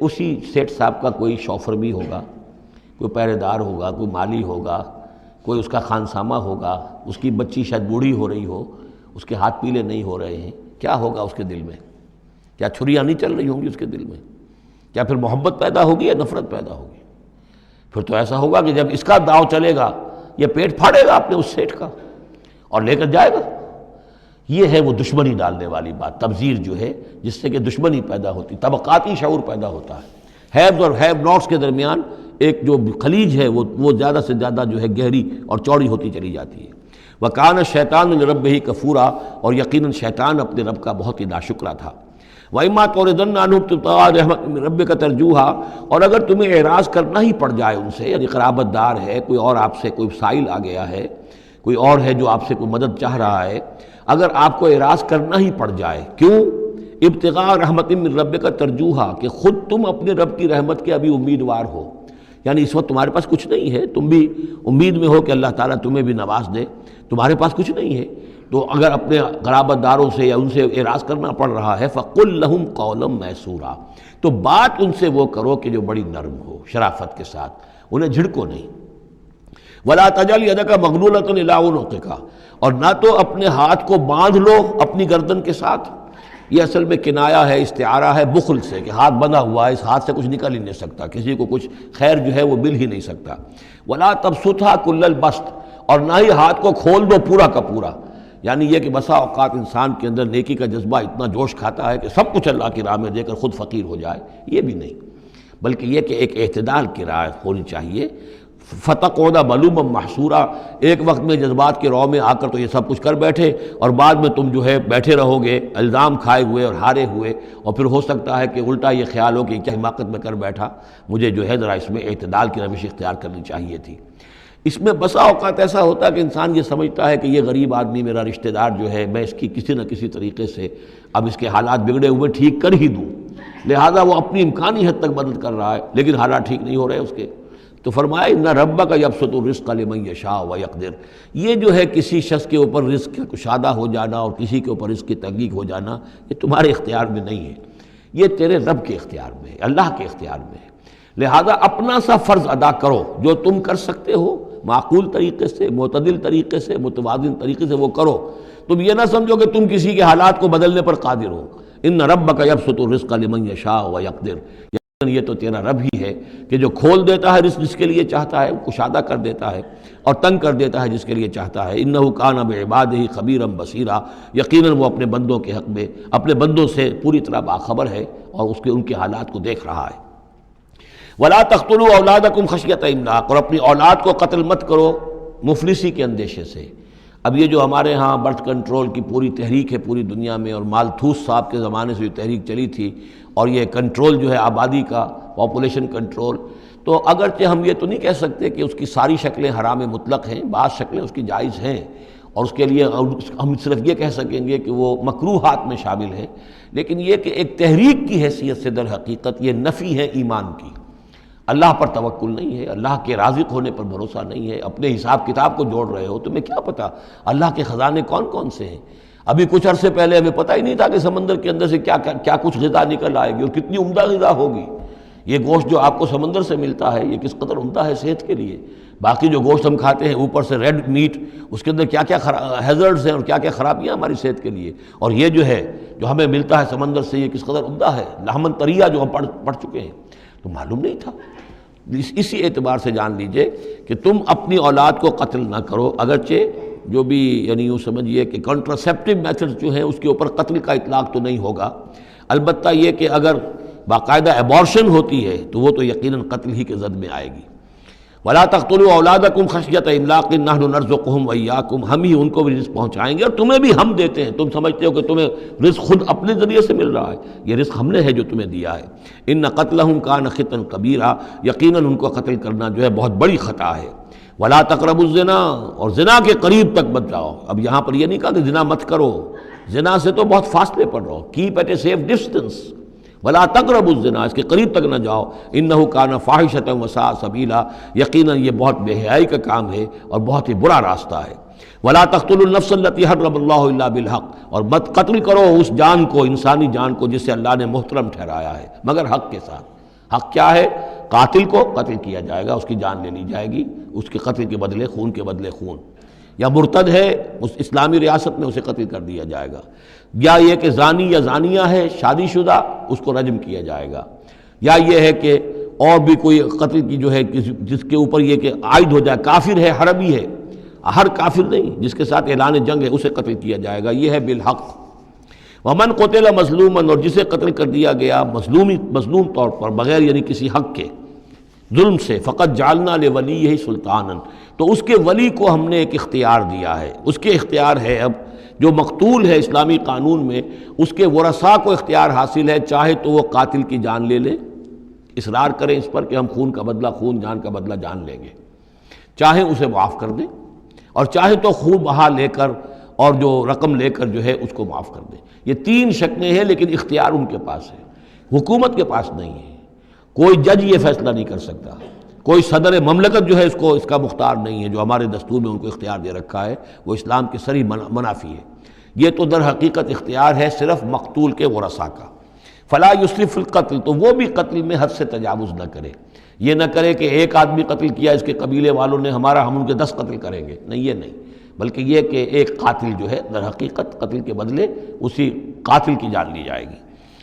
اسی سیٹھ صاحب کا کوئی شوفر بھی ہوگا، کوئی پہرے دار ہوگا، کوئی مالی ہوگا، کوئی اس کا خانسامہ ہوگا، اس کی بچی شاید بوڑھی ہو رہی ہو، اس کے ہاتھ پیلے نہیں ہو رہے ہیں، کیا ہوگا اس کے دل میں؟ کیا چھریاں نہیں چل رہی ہوں گی اس کے دل میں؟ کیا پھر محبت پیدا ہوگی یا نفرت پیدا ہوگی؟ پھر تو ایسا ہوگا کہ جب اس کا داؤ چلے گا، یہ پیٹ پھاڑے گا اپنے اس سیٹھ کا اور لے کر جائے گا۔ یہ ہے وہ دشمنی ڈالنے والی بات، تبذیر جو ہے، جس سے کہ دشمنی پیدا ہوتی، طبقاتی شعور پیدا ہوتا ہے، ہیوز اور ہیو ناٹس کے درمیان ایک جو خلیج ہے وہ زیادہ سے زیادہ جو ہے گہری اور چوڑی ہوتی چلی جاتی ہے۔ وَكَانَ الشَّيْطَانُ لِرَبِّهِ كَفُورًا، اور یقیناً شیطان اپنے رب کا بہت ہی ناشکرا تھا۔ وَإِمَّا تُعْرِضَنَّ عَنْهُمْ ابْتِغَاءَ رَحْمَةٍ مِّن رَّبِّكَ تَرْجُوهَا، اور اگر تمہیں اعراض کرنا ہی پڑ جائے ان سے، یعنی قرابت دار ہے، کوئی اور آپ سے کوئی سائل آ گیا ہے، کوئی اور ہے جو آپ سے کوئی مدد چاہ رہا ہے، اگر آپ کو اعراض کرنا ہی پڑ جائے، کیوں؟ ابتغاء رحمت من ربک ترجوہا، کہ خود تم اپنے رب کی رحمت کے ابھی امیدوار ہو، یعنی اس وقت تمہارے پاس کچھ نہیں ہے، تم بھی امید میں ہو کہ اللہ تعالیٰ تمہیں بھی نواز دے، تمہارے پاس کچھ نہیں ہے، تو اگر اپنے قرابت داروں سے یا ان سے اعراض کرنا پڑ رہا ہے، فَقُلْ لَهُمْ قَوْلًا مَيْسُورًا، تو بات ان سے وہ کرو کہ جو بڑی نرم ہو، شرافت کے ساتھ، انہیں جھڑکو نہیں۔ وَلَا تَجْعَلْ يَدَكَ مَغْلُولَةً إِلَىٰ عُنُقِكَ، اور نہ تو اپنے ہاتھ کو باندھ لو اپنی گردن کے ساتھ، یہ اصل میں کنایا ہے، استعارہ ہے بخل سے، کہ ہاتھ بندھا ہوا ہے، اس ہاتھ سے کچھ نکل ہی نہیں سکتا، کسی کو کچھ خیر جو ہے وہ مل ہی نہیں سکتا۔ وَلَا تَبْسُطْهَا كُلَّ الْبَسْطِ، اور نہ ہی ہاتھ کو کھول دو پورا کا پورا، یعنی یہ کہ بسا اوقات انسان کے اندر نیکی کا جذبہ اتنا جوش کھاتا ہے کہ سب کچھ اللہ کی راہ میں دے کر خود فقیر ہو جائے، یہ بھی نہیں، بلکہ یہ کہ ایک اعتدال کی رعایت ہونی چاہیے۔ فَتَقْعُدَ مَلُومًا مَحْسُورًا، ایک وقت میں جذبات کے رو میں آ کر تو یہ سب کچھ کر بیٹھے، اور بعد میں تم جو ہے بیٹھے رہو گے الزام کھائے ہوئے اور ہارے ہوئے، اور پھر ہو سکتا ہے کہ الٹا یہ خیال ہو کہ کیا حماقت میں کر بیٹھا، مجھے جو ہے ذرا اس میں اعتدال کی روش اختیار کرنی چاہیے تھی۔ اس میں بسا اوقات ایسا ہوتا ہے کہ انسان یہ سمجھتا ہے کہ یہ غریب آدمی میرا رشتہ دار جو ہے، میں اس کی کسی نہ کسی طریقے سے اب اس کے حالات بگڑے ہوئے ٹھیک کر ہی دوں، لہذا وہ اپنی امکانی حد تک مدد کر رہا ہے، لیکن حالات ٹھیک نہیں ہو رہے اس کے، تو فرمایا ان ربک یبسط الرزق لمن یشاء ویقدر، یہ جو ہے کسی شخص کے اوپر رزق کشادہ ہو جانا اور کسی کے اوپر رزق کی تنگی ہو جانا، یہ تمہارے اختیار میں نہیں ہے، یہ تیرے رب کے اختیار میں ہے، اللہ کے اختیار میں ہے، لہذا اپنا سا فرض ادا کرو جو تم کر سکتے ہو، معقول طریقے سے، معتدل طریقے سے، متوازن طریقے سے وہ کرو، تم یہ نہ سمجھو کہ تم کسی کے حالات کو بدلنے پر قادر ہو۔ ان ربک یبسط الرزق لمن یشاء ویقدر، یہ تو تیرا رب ہی ہے کہ جو کھول دیتا ہے رزق جس کے لیے چاہتا ہے، کشادہ کر دیتا ہے اور تنگ کر دیتا ہے جس کے لیے چاہتا ہے۔ انہ کان بعبادہ خبیرا بصیرا، یقیناً وہ اپنے بندوں کے حق میں اپنے بندوں سے پوری طرح باخبر ہے اور ان کے حالات کو دیکھ رہا ہے۔ ولا تقتلوا اولادکم خشیۃ املاق، اور اپنی اولاد کو قتل مت کرو مفلسی کے اندیشے سے۔ اب یہ جو ہمارے ہاں برتھ کنٹرول کی پوری تحریک ہے پوری دنیا میں، اور مالتھوس صاحب کے زمانے سے جو تحریک چلی تھی، اور یہ کنٹرول جو ہے آبادی کا، پاپولیشن کنٹرول، تو اگرچہ ہم یہ تو نہیں کہہ سکتے کہ اس کی ساری شکلیں حرام مطلق ہیں، بعض شکلیں اس کی جائز ہیں، اور اس کے لیے ہم صرف یہ کہہ سکیں گے کہ وہ مکروہات میں شامل ہے، لیکن یہ کہ ایک تحریک کی حیثیت سے در حقیقت یہ نفی ہے ایمان کی۔ اللہ پر توکل نہیں ہے، اللہ کے رازق ہونے پر بھروسہ نہیں ہے، اپنے حساب کتاب کو جوڑ رہے ہو، تمہیں کیا پتہ اللہ کے خزانے کون کون سے ہیں؟ ابھی کچھ عرصے پہلے ہمیں پتہ ہی نہیں تھا کہ سمندر کے اندر سے کیا کچھ غذا نکل آئے گی اور کتنی عمدہ غذا ہوگی۔ یہ گوشت جو آپ کو سمندر سے ملتا ہے یہ کس قدر عمدہ ہے صحت کے لیے۔ باقی جو گوشت ہم کھاتے ہیں اوپر سے ریڈ میٹ، اس کے اندر کیا کیا ہیزرڈز ہیں اور کیا کیا خرابیاں ہماری صحت کے لیے، اور یہ جو ہے جو ہمیں ملتا ہے سمندر سے یہ کس قدر عمدہ ہے، لحمن طریہ جو ہم پڑھ چکے ہیں، تو معلوم نہیں تھا۔ اسی اعتبار سے جان لیجئے کہ تم اپنی اولاد کو قتل نہ کرو، اگرچہ جو بھی یعنی یوں سمجھیے کہ کنٹراسیپٹیو میتھڈ جو ہیں اس کے اوپر قتل کا اطلاق تو نہیں ہوگا، البتہ یہ کہ اگر باقاعدہ ایبارشن ہوتی ہے تو وہ تو یقیناً قتل ہی کے زد میں آئے گی۔ وَلَا تَقْتُلُوا أَوْلَادَكُمْ خَشْيَةَ إِمْلَاقٍ نَحْنُ نَرْزُقُهُمْ وَإِيَّاكُمْ، ہم ہی ان کو بھی رزق پہنچائیں گے اور تمہیں بھی ہم دیتے ہیں۔ تم سمجھتے ہو کہ تمہیں رزق خود اپنے ذریعے سے مل رہا ہے، یہ رزق ہم نے ہے جو تمہیں دیا ہے۔ إِنَّ قَتْلَهُمْ كَانَ خِطًا كَبِيرًا، یقیناً ان کو قتل کرنا جو ہے بہت بڑی خطا ہے۔ وَلَا تَقْرَبُوا الزِّنَا، اور زنا کے قریب تک مت جاؤ۔ اب یہاں پر یہ نہیں کہا کہ زنا مت کرو، زنا سے تو بہت فاصلے پر رہو، keep at a safe distance. وَلَا تَقْرَبُوا الزِّنَا، اس کے قریب تک نہ جاؤ، إِنَّهُ كَانَ فَاحِشَةً وَسَاءَ سَبِيلًا، یقیناً یہ بہت بے حیائی کا کام ہے اور بہت ہی برا راستہ ہے۔ وَلَا تَقْتُلُوا النَّفْسَ الَّتِي حَرَّمَ اللَّهُ إِلَّا بِالْحَقِّ، اور مت قتل کرو اس جان کو، انسانی جان کو جسے اللہ نے محترم ٹھہرایا ہے مگر حق کے ساتھ۔ حق کیا ہے؟ قاتل کو قتل کیا جائے گا، اس کی جان لے لی جائے گی، اس کے قتل کے بدلے خون کے بدلے خون، یا مرتد ہے اس اسلامی ریاست میں اسے قتل کر دیا جائے گا، یا یہ کہ زانی یا زانیہ ہے شادی شدہ اس کو رجم کیا جائے گا، یا یہ ہے کہ اور بھی کوئی قتل کی جو ہے جس کے اوپر یہ کہ عائد ہو جائے، کافر ہے حربی ہے، ہر کافر نہیں، جس کے ساتھ اعلان جنگ ہے اسے قتل کیا جائے گا، یہ ہے بالحق۔ ومن قتل مظلوما، اور جسے قتل کر دیا گیا مظلوم طور پر بغیر یعنی کسی حق کے ظلم سے، فقط جعلنا لولیہ سلطانا، تو اس کے ولی کو ہم نے ایک اختیار دیا ہے، اس کے اختیار ہے اب جو مقتول ہے اسلامی قانون میں اس کے ورثاء کو اختیار حاصل ہے، چاہے تو وہ قاتل کی جان لے لیں، اصرار کریں اس پر کہ ہم خون کا بدلہ خون، جان کا بدلہ جان لیں گے، چاہے اسے معاف کر دیں، اور چاہے تو خوب بہا لے کر اور جو رقم لے کر جو ہے اس کو معاف کر دیں۔ یہ تین شکلیں ہیں، لیکن اختیار ان کے پاس ہے، حکومت کے پاس نہیں ہے، کوئی جج یہ فیصلہ نہیں کر سکتا، کوئی صدر مملکت جو ہے اس کا مختار نہیں ہے، جو ہمارے دستور میں ان کو اختیار دے رکھا ہے وہ اسلام کے صریح منافی ہے۔ یہ تو در حقیقت اختیار ہے صرف مقتول کے ورثاء کا۔ فلا یسرف فی القتل، تو وہ بھی قتل میں حد سے تجاوز نہ کرے، یہ نہ کرے کہ ایک آدمی قتل کیا اس کے قبیلے والوں نے ہم ان کے 10 قتل کریں گے، نہیں، یہ نہیں، بلکہ یہ کہ ایک قاتل جو ہے در حقیقت قتل کے بدلے اسی قاتل کی جان لی جائے گی۔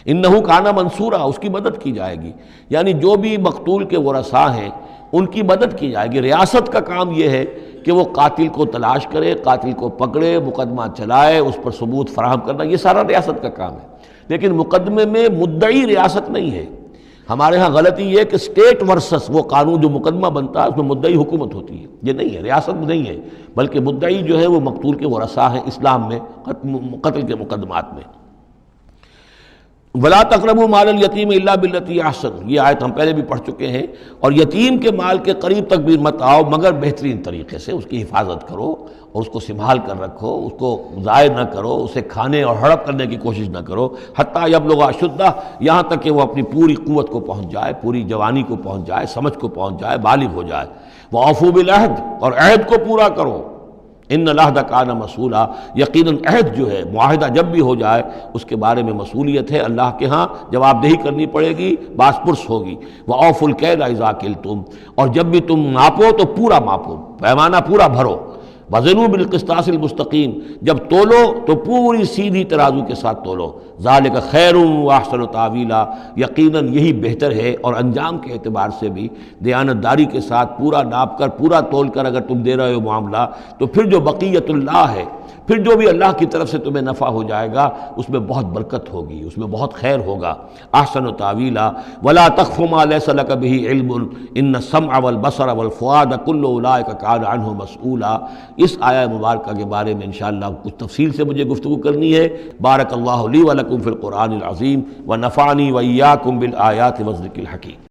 انہو کانا منصورا، اس کی مدد کی جائے گی، یعنی جو بھی مقتول کے ورثاء ہیں ان کی مدد کی جائے گی۔ ریاست کا کام یہ ہے کہ وہ قاتل کو تلاش کرے، قاتل کو پکڑے، مقدمہ چلائے، اس پر ثبوت فراہم کرنا، یہ سارا ریاست کا کام ہے، لیکن مقدمے میں مدعی ریاست نہیں ہے۔ ہمارے ہاں غلطی یہ کہ اسٹیٹ ورسس وہ قانون جو مقدمہ بنتا ہے اس میں مدعی حکومت ہوتی ہے، یہ نہیں ہے، ریاست نہیں ہے، بلکہ مدعی جو ہے وہ مقتول کے ورثاء ہیں اسلام میں قتل کے مقدمات میں۔ وَلَا تَقْرَبُوا مَالَ الْيَتِيمِ إِلَّا بِالَّتِي أَحْسَنُ، یہ آیت ہم پہلے بھی پڑھ چکے ہیں، اور یتیم کے مال کے قریب تک بھی مت آؤ مگر بہترین طریقے سے، اس کی حفاظت کرو اور اس کو سنبھال کر رکھو، اس کو ضائع نہ کرو، اسے کھانے اور ہڑپ کرنے کی کوشش نہ کرو، حتیٰ یبلغ اشدہ، یہاں تک کہ وہ اپنی پوری قوت کو پہنچ جائے، پوری جوانی کو پہنچ جائے، سمجھ کو پہنچ جائے، بالغ ہو جائے۔ وَأَوْفُوا بِالْعَهْدِ، اور عہد کو پورا کرو، ان العہد کان مسئولا، یقیناً عہد جو ہے معاہدہ جب بھی ہو جائے اس کے بارے میں مسئولیت ہے اللہ کے ہاں، جواب دہی کرنی پڑے گی، باس پرس ہوگی۔ وَأَوْفُوا الْكَيْلَ إِذَا كِلْتُمْ، اور جب بھی تم ناپو تو پورا ماپو، پیمانہ پورا بھرو۔ وَزِنُوا بِالْقِسْطَاسِ الْمُسْتَقِيمِ، جب تولو تو پوری سیدھی ترازو کے ساتھ تولو۔ ذَلِكَ خَيْرٌ وَأَحْسَنُ تَأْوِيلًا، یقیناً یہی بہتر ہے اور انجام کے اعتبار سے بھی دیانتداری کے ساتھ پورا ناپ کر پورا تول کر اگر تم دے رہے ہو معاملہ، تو پھر جو بقیت اللہ ہے، پھر جو بھی اللہ کی طرف سے تمہیں نفع ہو جائے گا اس میں بہت برکت ہوگی، اس میں بہت خیر ہوگا۔ احسن تاویلا ولا تخف ما ليس لك به علم ان السمع والبصر والفؤاد كل اولئك كان عنه مسؤولا۔ اس آیہ مبارکہ کے بارے میں انشاءاللہ کچھ تفصیل سے مجھے گفتگو کرنی ہے۔ بارک اللہ لی ولکم فی القرآن العظیم ونفعنی وإیاکم بالآیات والذکر الحکیم۔